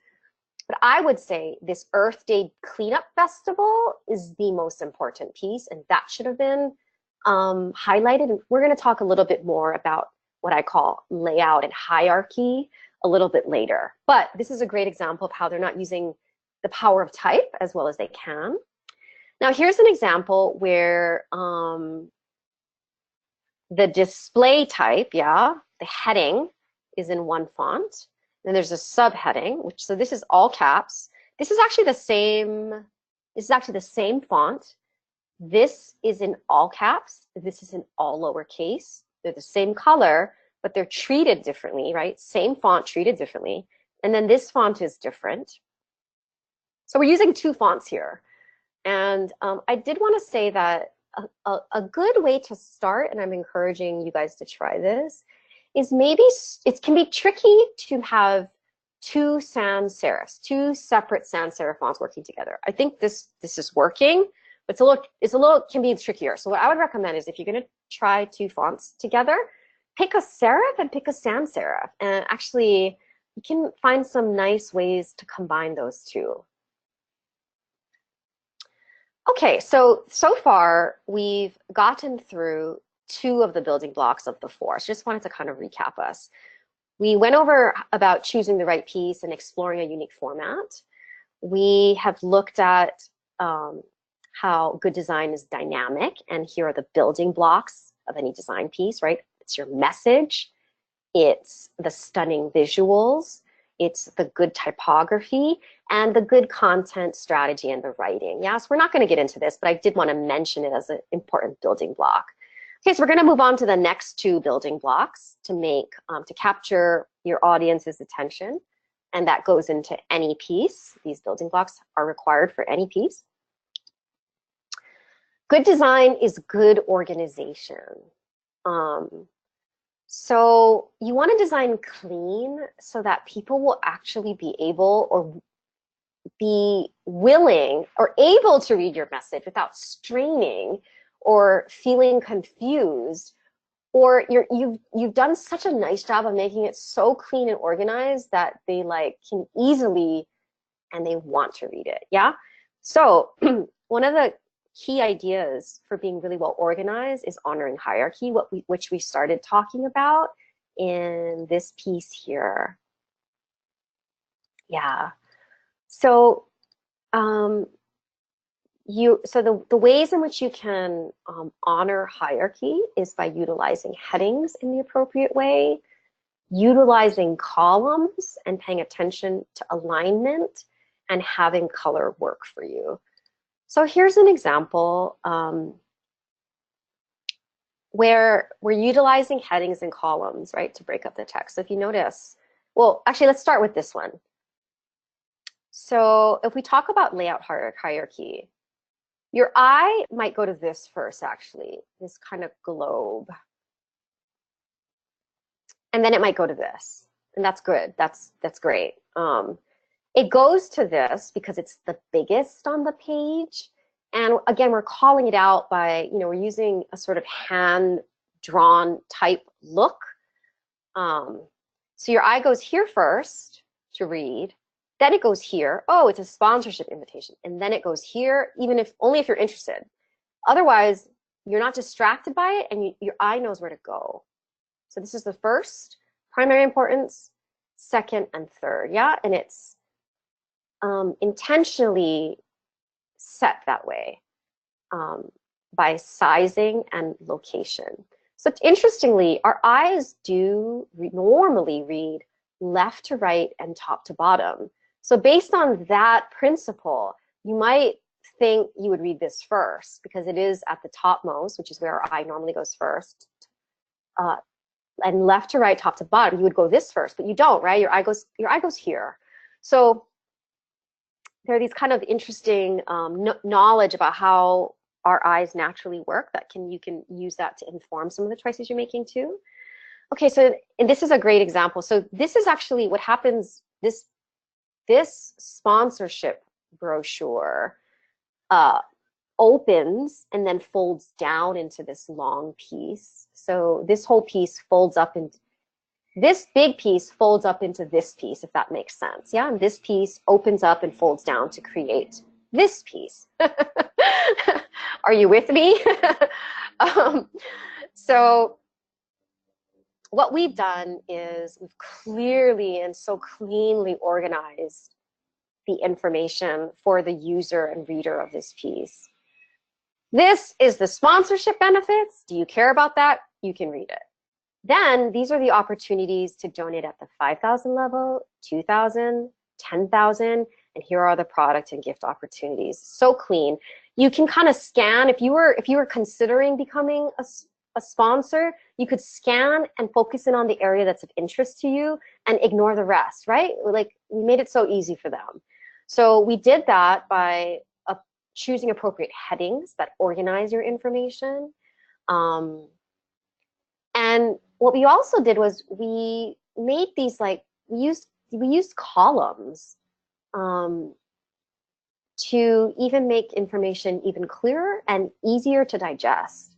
[SPEAKER 1] But I would say this Earth Day Cleanup Festival is the most important piece, and that should have been highlighted. And we're going to talk a little bit more about what I call layout and hierarchy a little bit later. But this is a great example of how they're not using the power of type as well as they can. Now, here's an example where the display type, the heading is in one font. Then there's a subheading, so this is all caps. This is actually the same font. This is in all caps. This is in all lowercase. They're the same color, but they're treated differently, right? Same font treated differently. And then this font is different. So we're using 2 fonts here. And I did want to say that a good way to start, and I'm encouraging you guys to try this, is maybe it can be tricky to have 2 sans serifs, 2 separate sans serif fonts working together. I think this is working, but it's a little can be trickier. So what I would recommend is if you're going to try 2 fonts together, pick a serif and pick a sans serif, and actually you can find some nice ways to combine those 2. Okay, so far we've gotten through 2 of the building blocks of the 4. So just wanted to kind of recap us. We went over about choosing the right piece and exploring a unique format. We have looked at how good design is dynamic, and here are the building blocks of any design piece, right? It's your message, it's the stunning visuals, it's the good typography, and the good content strategy and the writing. Yes, we're not going to get into this, but I did want to mention it as an important building block. Okay, so we're going to move on to the next 2 building blocks to capture your audience's attention, and that goes into any piece. These building blocks are required for any piece. Good design is good organization. So you want to design clean so that people will actually be able or be willing or able to read your message without straining or feeling confused, or you've done such a nice job of making it so clean and organized that they can easily, and they want to read it. Yeah. So one of the key ideas for being really well organized is honoring hierarchy, which we started talking about in this piece here. Yeah. So the ways in which you can honor hierarchy is by utilizing headings in the appropriate way, utilizing columns and paying attention to alignment, and having color work for you. So here's an example where we're utilizing headings and columns, right, to break up the text. So if you notice, well, actually, let's start with this one. So if we talk about layout hierarchy, your eye might go to this first, actually, this kind of globe. And then it might go to this. And that's good. That's great. It goes to this because it's the biggest on the page. And again, we're calling it out by, we're using a sort of hand-drawn type look. So your eye goes here first to read. Then it goes here. Oh, it's a sponsorship invitation. And then it goes here, only if you're interested. Otherwise, you're not distracted by it, and your eye knows where to go. So this is the first, primary importance, second, and third, yeah? And it's intentionally set that way by sizing and location. So interestingly, our eyes do normally read left to right and top to bottom. So based on that principle, you might think you would read this first because it is at the topmost, which is where our eye normally goes first. And left to right, top to bottom, you would go this first, but you don't, right? Your eye goes here. So there are these kind of interesting knowledge about how our eyes naturally work that you can use that to inform some of the choices you're making too. Okay, so and this is a great example. So this is actually what happens. This sponsorship brochure opens and then folds down into this long piece. So this whole piece folds up into this big piece folds up into this piece, if that makes sense. Yeah, and this piece opens up and folds down to create this piece. Are you with me? So what we've done is we've clearly and so cleanly organized the information for the user and reader of this piece. This is the sponsorship benefits. Do you care about that? You can read it. Then these are the opportunities to donate at the 5,000 level, 2,000, 10,000, and here are the product and gift opportunities. So clean. You can kind of scan if you were considering becoming a sponsor, you could scan and focus in on the area that's of interest to you and ignore the rest, right? Like we made it so easy for them. So we did that by choosing appropriate headings that organize your information. And what we also did was we made these we used columns to even make information even clearer and easier to digest.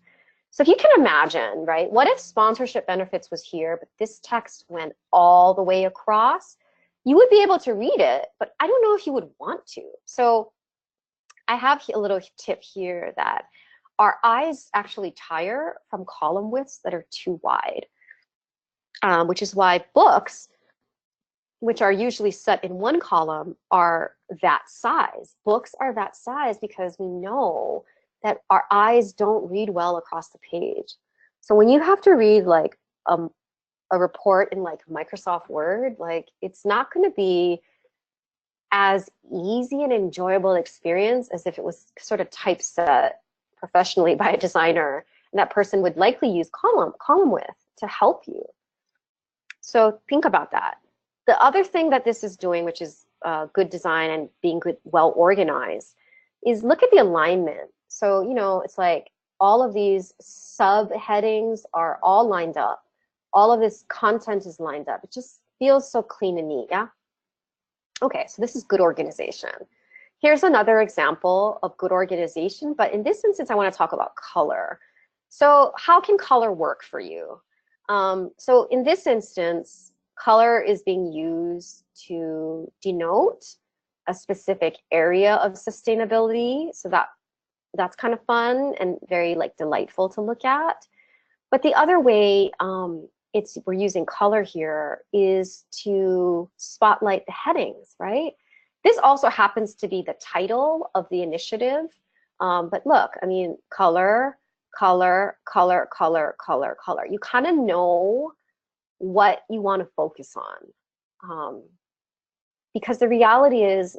[SPEAKER 1] So if you can imagine, right, what if sponsorship benefits was here, but this text went all the way across? You would be able to read it, but I don't know if you would want to. So I have a little tip here that our eyes actually tire from column widths that are too wide, which is why books, which are usually set in one column, are that size. Books are that size because we know that our eyes don't read well across the page. So when you have to read like a report in like Microsoft Word, like it's not going to be as easy and enjoyable experience as if it was sort of typeset professionally by a designer, and that person would likely use column width to help you. So think about that. The other thing that this is doing, which is good design and being well organized, is look at the alignment. So, you know, it's like all of these subheadings are all lined up. All of this content is lined up. It just feels so clean and neat, yeah? Okay, so this is good organization. Here's another example of good organization, but in this instance, I want to talk about color. So how can color work for you? So in this instance, color is being used to denote a specific area of sustainability. So that's kind of fun and very like delightful to look at. But the other way we're using color here is to spotlight the headings, right? This also happens to be the title of the initiative. But look, I mean, color, color, color, color, color, color. You kind of know what you want to focus on. Because the reality is,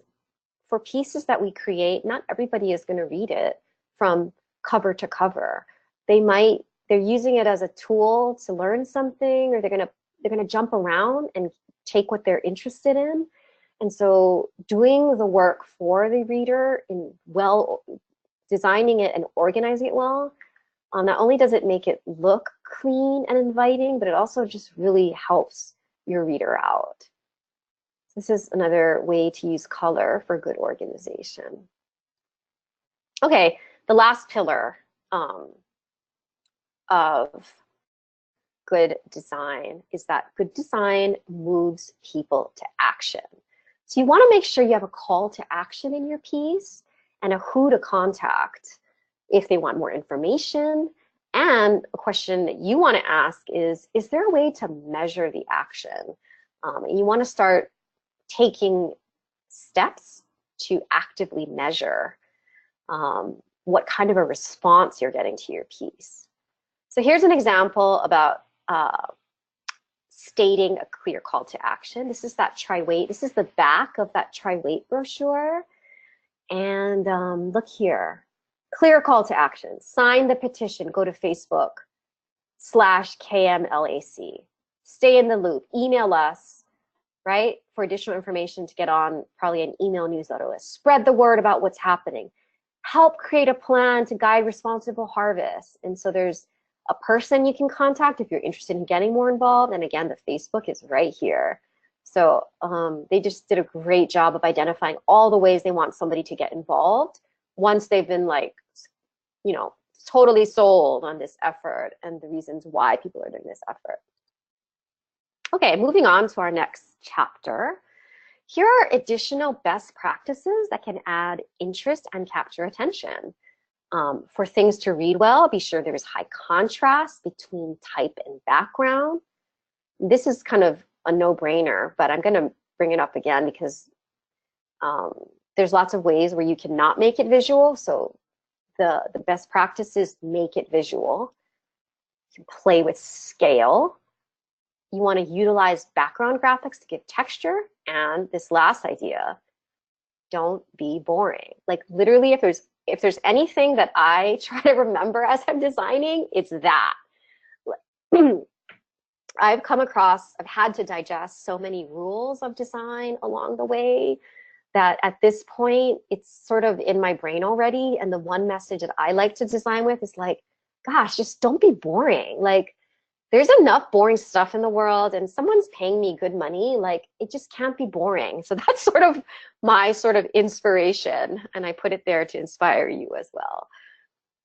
[SPEAKER 1] for pieces that we create, not everybody is going to read it from cover to cover. They're using it as a tool to learn something, or they're gonna jump around and take what they're interested in. And so doing the work for the reader in designing it and organizing it well, not only does it make it look clean and inviting, but it also just really helps your reader out. This is another way to use color for good organization. Okay, the last pillar of good design is that good design moves people to action. So you want to make sure you have a call to action in your piece and a who to contact if they want more information And a question that you want to ask is there a way to measure the action? And you want to start taking steps to actively measure what kind of a response you're getting to your piece. So here's an example about stating a clear call to action. This is that try-wait. This is the back of that try-wait brochure. And look here, clear call to action. Sign the petition, go to Facebook/KMLAC. Stay in the loop, email us, right, for additional information to get on probably an email newsletter list. Spread the word about what's happening. Help create a plan to guide responsible harvest. And so there's a person you can contact if you're interested in getting more involved. And again, the Facebook is right here. So they just did a great job of identifying all the ways they want somebody to get involved once they've been like, you know, totally sold on this effort and the reasons why people are doing this effort. Okay, moving on to our next chapter. Here are additional best practices that can add interest and capture attention. For things to read well, be sure there is high contrast between type and background. This is kind of a no-brainer, but I'm going to bring it up again because there's lots of ways where you cannot make it visual. So the best practice is make it visual. You can play with scale. You want to utilize background graphics to give texture. And this last idea, don't be boring. Like literally, if there's anything that I try to remember as I'm designing, it's that. I've had to digest so many rules of design along the way that at this point, it's sort of in my brain already. And the one message that I like to design with is like, gosh, just don't be boring. Like, there's enough boring stuff in the world and someone's paying me good money. Like, it just can't be boring. So that's sort of my sort of inspiration. And I put it there to inspire you as well.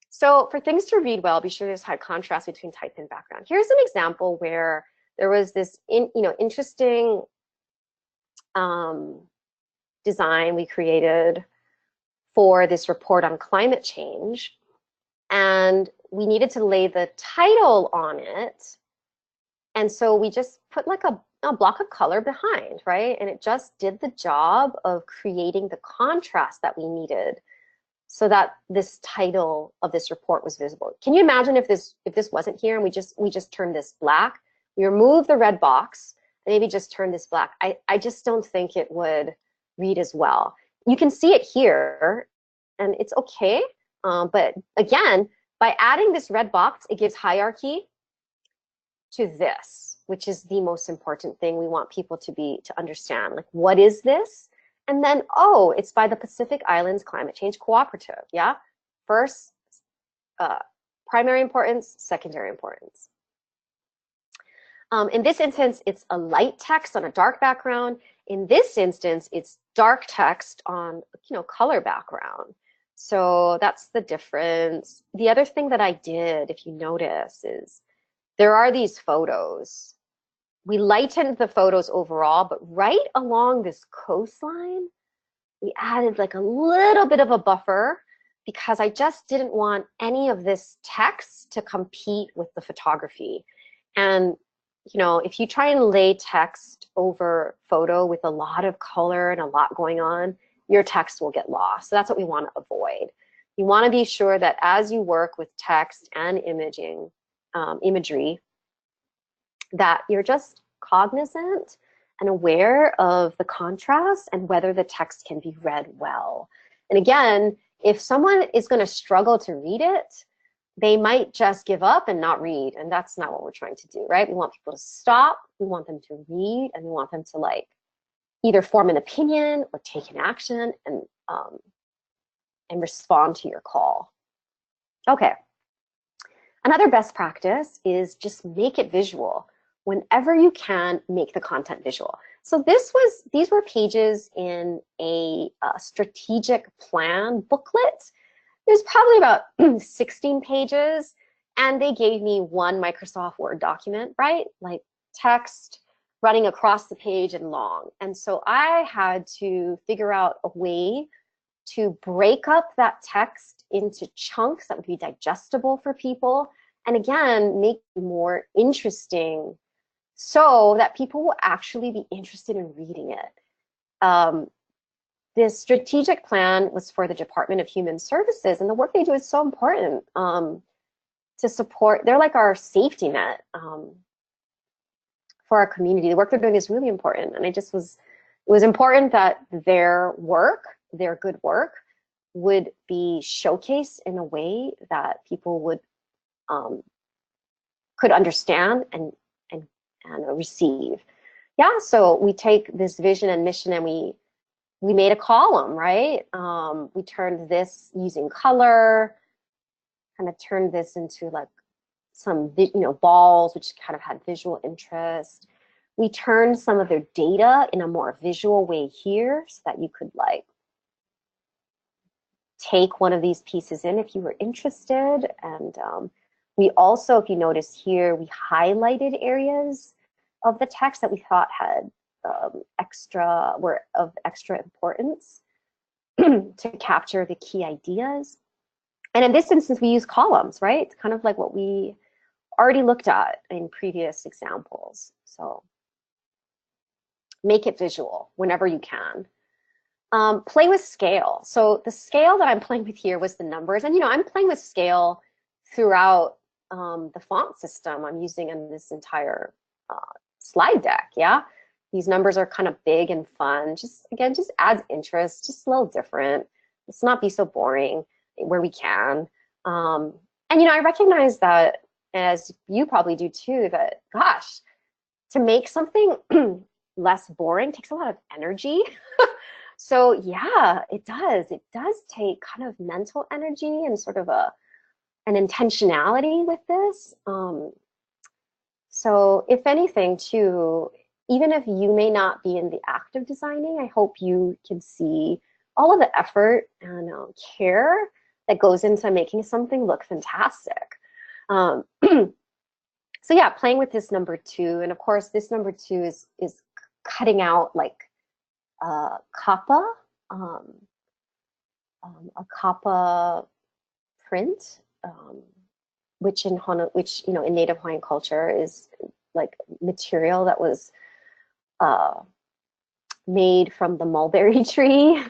[SPEAKER 1] So for things to read well, be sure there's high contrast between type and background. Here's an example where there was this interesting design we created for this report on climate change. And we needed to lay the title on it. And so we just put like a block of color behind, right? And it just did the job of creating the contrast that we needed so that this title of this report was visible. Can you imagine if this wasn't here and we just turned this black? We remove the red box and maybe just turn this black. I just don't think it would read as well. You can see it here and it's okay. But again, by adding this red box, it gives hierarchy to this, which is the most important thing we want people to understand. Like, what is this? And then, oh, it's by the Pacific Islands Climate Change Cooperative, yeah? First, primary importance, secondary importance. In this instance, it's a light text on a dark background. In this instance, it's dark text on, color background. So that's the difference. The other thing that I did, if you notice, is there are these photos. We lightened the photos overall, but right along this coastline, we added like a little bit of a buffer because I just didn't want any of this text to compete with the photography. And, if you try and lay text over photo with a lot of color and a lot going on, your text will get lost. So that's what we want to avoid. You want to be sure that as you work with text and imagery, that you're just cognizant and aware of the contrast and whether the text can be read well. And again, if someone is going to struggle to read it, they might just give up and not read. And that's not what we're trying to do, right? We want people to stop, we want them to read, and we want them to either form an opinion or take an action and respond to your call. Okay. Another best practice is just make it visual. Whenever you can, make the content visual. So these were pages in a strategic plan booklet. There's probably about 16 pages, and they gave me one Microsoft Word document, right? Like text running across the page and long. And so I had to figure out a way to break up that text into chunks that would be digestible for people And again, make it more interesting so that people will actually be interested in reading it. This strategic plan was for the Department of Human Services, and the work they do is so important to support. They're like our safety net for our community. The work they're doing is really important, and it was important that their work, their good work, would be showcased in a way that people would could understand and receive. Yeah, so we take this vision and mission and we made a column, right? We turned this using color, kind of turned this into like some, balls, which kind of had visual interest. We turned some of their data in a more visual way here so that you could like take one of these pieces in if you were interested. And we also, if you notice here, we highlighted areas of the text that we thought had were of extra importance to capture the key ideas. And in this instance, we use columns, right? It's kind of like what we already looked at in previous examples. So make it visual whenever you can. Play with scale. So the scale that I'm playing with here was the numbers. And, I'm playing with scale throughout the font system I'm using in this entire slide deck, yeah? These numbers are kind of big and fun. Just adds interest, just a little different. Let's not be so boring where we can. And, I recognize that, as you probably do too, that, gosh, to make something less boring takes a lot of energy. So yeah, it does. It does take kind of mental energy and sort of an intentionality with this. So if anything too, even if you may not be in the act of designing, I hope you can see all of the effort and care that goes into making something look fantastic. So yeah, playing with this number 2, and of course this number 2 is cutting out like kappa, a kappa print, which in Native Hawaiian culture is like material that was made from the mulberry tree.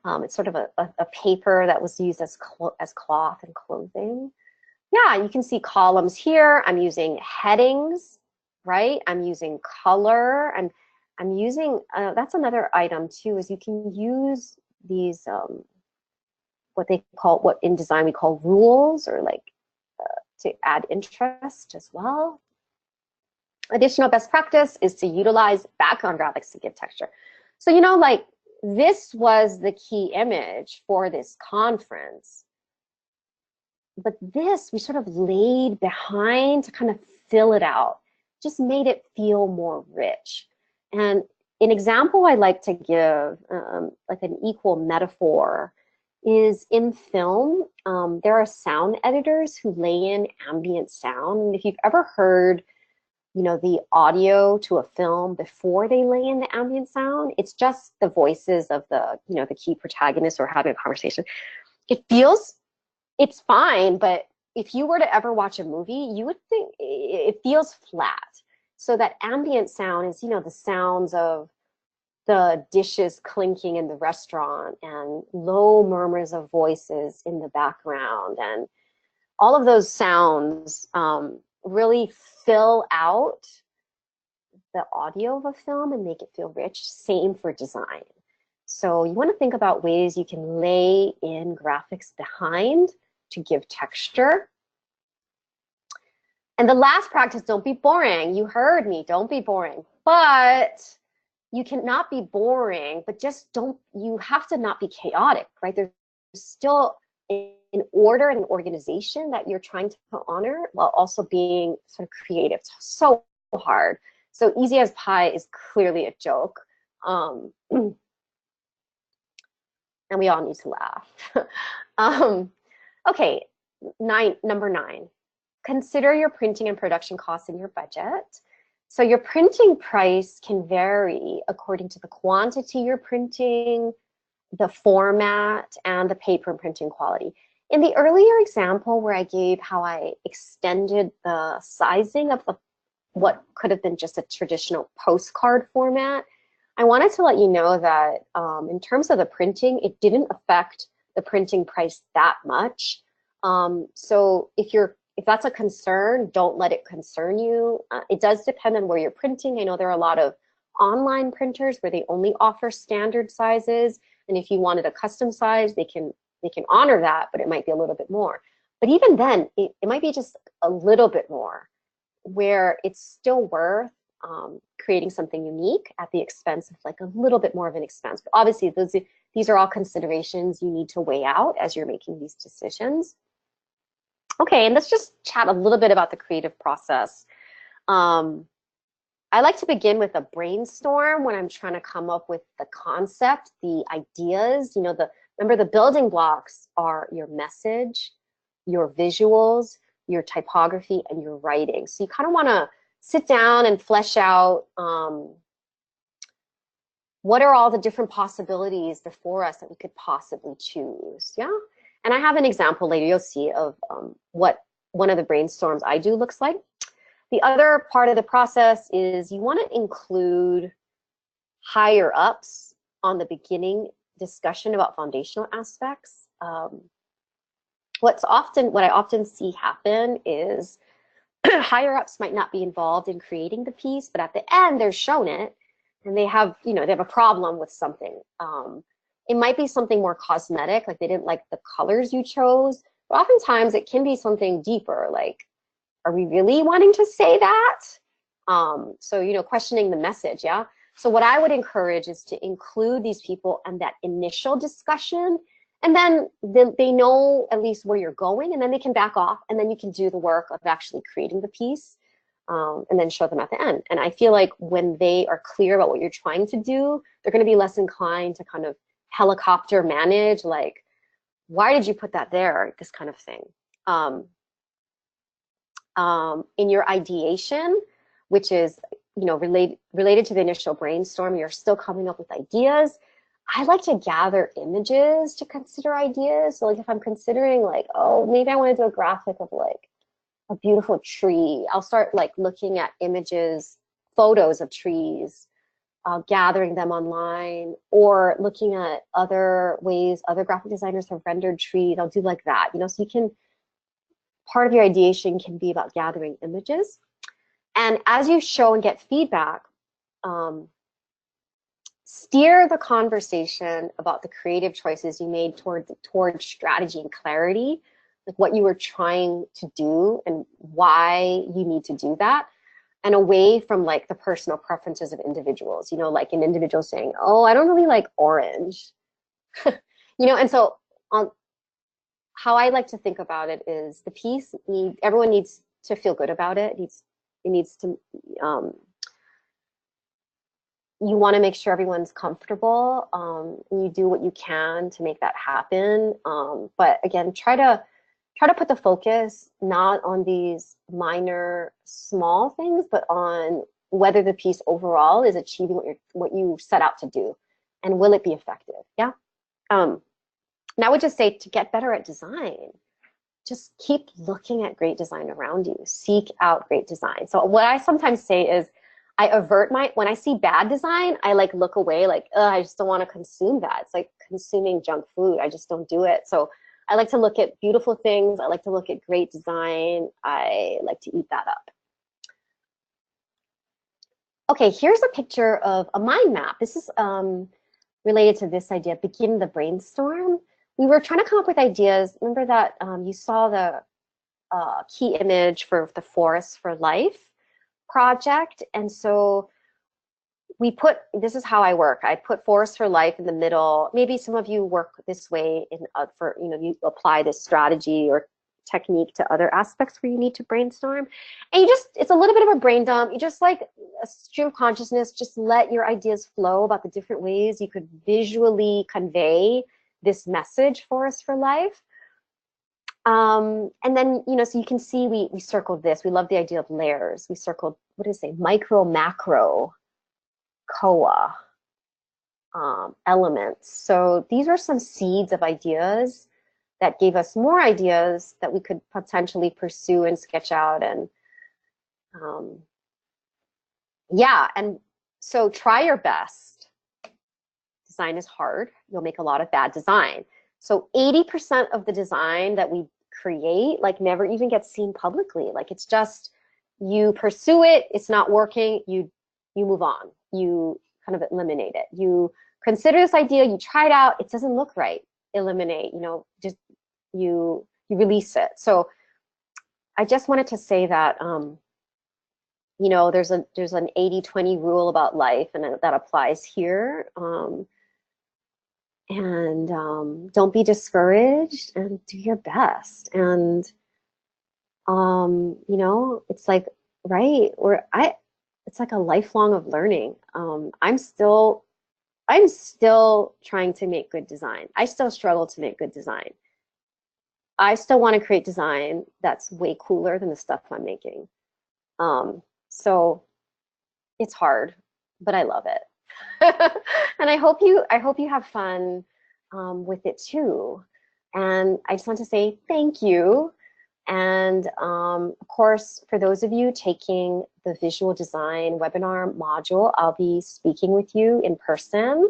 [SPEAKER 1] It's sort of a paper that was used as cloth and clothing. Yeah, you can see columns here. I'm using headings, right? I'm using color, and I'm using, that's another item too, is you can use these, what in design we call rules, or like to add interest as well. Additional best practice is to utilize background graphics to give texture. So, like this was the key image for this conference, but this we sort of laid behind to kind of fill it out, just made it feel more rich. And an example I like to give, like an equal metaphor, is in film. There are sound editors who lay in ambient sound. And if you've ever heard, the audio to a film before they lay in the ambient sound, it's just the voices of the, the key protagonists or having a conversation. It's fine, but if you were to ever watch a movie, you would think it feels flat. So that ambient sound is, the sounds of the dishes clinking in the restaurant and low murmurs of voices in the background. And all of those sounds really fill out the audio of a film and make it feel rich. Same for design. So you want to think about ways you can lay in graphics behind to give texture. And the last practice, don't be boring. You heard me, don't be boring. But you cannot be boring, but you have to not be chaotic, right? There's still an order and an organization that you're trying to honor while also being sort of creative. It's so hard. So easy as pie is clearly a joke. And we all need to laugh. Okay, number 9. Consider your printing and production costs in your budget. So your printing price can vary according to the quantity you're printing, the format, and the paper and printing quality. In the earlier example where I gave how I extended the sizing of what could have been just a traditional postcard format, I wanted to let you know that in terms of the printing, it didn't affect the printing price that much. So if that's a concern, don't let it concern you. It does depend on where you're printing. I know there are a lot of online printers where they only offer standard sizes, and if you wanted a custom size, they can honor that, but it might be a little bit more. But even then, it might be just a little bit more, where it's still worth creating something unique at the expense of like a little bit more of an expense. But obviously, these are all considerations you need to weigh out as you're making these decisions. Okay, and let's just chat a little bit about the creative process. I like to begin with a brainstorm when I'm trying to come up with the concept, the ideas. You know, remember the building blocks are your message, your visuals, your typography, and your writing. So you kind of want to sit down and flesh out what are all the different possibilities before us that we could possibly choose. Yeah. And I have an example later you'll see of what one of the brainstorms I do looks like. The other part of the process is you want to include higher ups on the beginning discussion about foundational aspects. What I often see happen is higher ups might not be involved in creating the piece, but at the end they're shown it and they have a problem with something. It might be something more cosmetic, like they didn't like the colors you chose, but oftentimes it can be something deeper, like, are we really wanting to say that? So, questioning the message, yeah? So what I would encourage is to include these people in that initial discussion, and then they know at least where you're going, and then they can back off, and then you can do the work of actually creating the piece, and then show them at the end. And I feel like when they are clear about what you're trying to do, they're going to be less inclined to kind of helicopter manage, like, why did you put that there? This kind of thing. In your ideation, which is related to the initial brainstorm, you're still coming up with ideas. I like to gather images to consider ideas. So like if I'm considering like, oh, maybe I want to do a graphic of like a beautiful tree, I'll start like looking at images, photos of trees, gathering them online, or looking at other ways other graphic designers have rendered trees. I'll do like that, so you can, part of your ideation can be about gathering images. And as you show and get feedback, steer the conversation about the creative choices you made towards strategy and clarity, like what you were trying to do and why you need to do that, and away from like the personal preferences of individuals, like an individual saying, oh, I don't really like orange, and so how I like to think about it is the piece everyone needs to feel good about it. It needs to, you want to make sure everyone's comfortable, and you do what you can to make that happen. But again, try to put the focus not on these minor, small things, but on whether the piece overall is achieving what you set out to do, and will it be effective? Yeah. And I would just say, to get better at design, just keep looking at great design around you. Seek out great design. So what I sometimes say is, when I see bad design, I like look away, like, I just don't want to consume that. It's like consuming junk food. I just don't do it. So I like to look at beautiful things. I like to look at great design. I like to eat that up. Okay, here's a picture of a mind map. This is related to this idea, begin the brainstorm. We were trying to come up with ideas. Remember that you saw the key image for the Forest for Life project. And so this is how I work. I put Forest for Life in the middle. Maybe some of you work this way you apply this strategy or technique to other aspects where you need to brainstorm. And it's a little bit of a brain dump. You just like a stream of consciousness, just let your ideas flow about the different ways you could visually convey this message, Forest for Life. And then, so you can see we circled this. We love the idea of layers. We circled, what does it say? Micro, macro, COA elements. So these are some seeds of ideas that gave us more ideas that we could potentially pursue and sketch out. And yeah, and so try your best. Design is hard. You'll make a lot of bad design. So 80% of the design that we create like never even gets seen publicly. Like it's just, you pursue it, it's not working, you move on. You kind of eliminate it. You consider this idea, you try it out, it doesn't look right. Eliminate, just you release it. So I just wanted to say that there's an 80-20 rule about life, and that applies here. And don't be discouraged, and do your best. And it's like, right, it's like a lifelong of learning. I'm still trying to make good design. I still struggle to make good design. I still want to create design that's way cooler than the stuff I'm making. So it's hard, but I love it. And I hope you have fun with it too. And I just want to say thank you. And of course, for those of you taking the visual design webinar module, I'll be speaking with you in person.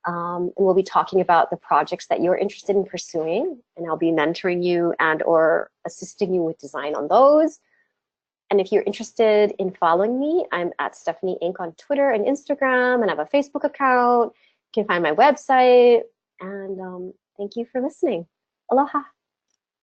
[SPEAKER 1] And we'll be talking about the projects that you're interested in pursuing, and I'll be mentoring you and or assisting you with design on those. And if you're interested in following me, I'm at Stephanie Inc. on Twitter and Instagram, and I have a Facebook account. You can find my website. And thank you for listening. Aloha.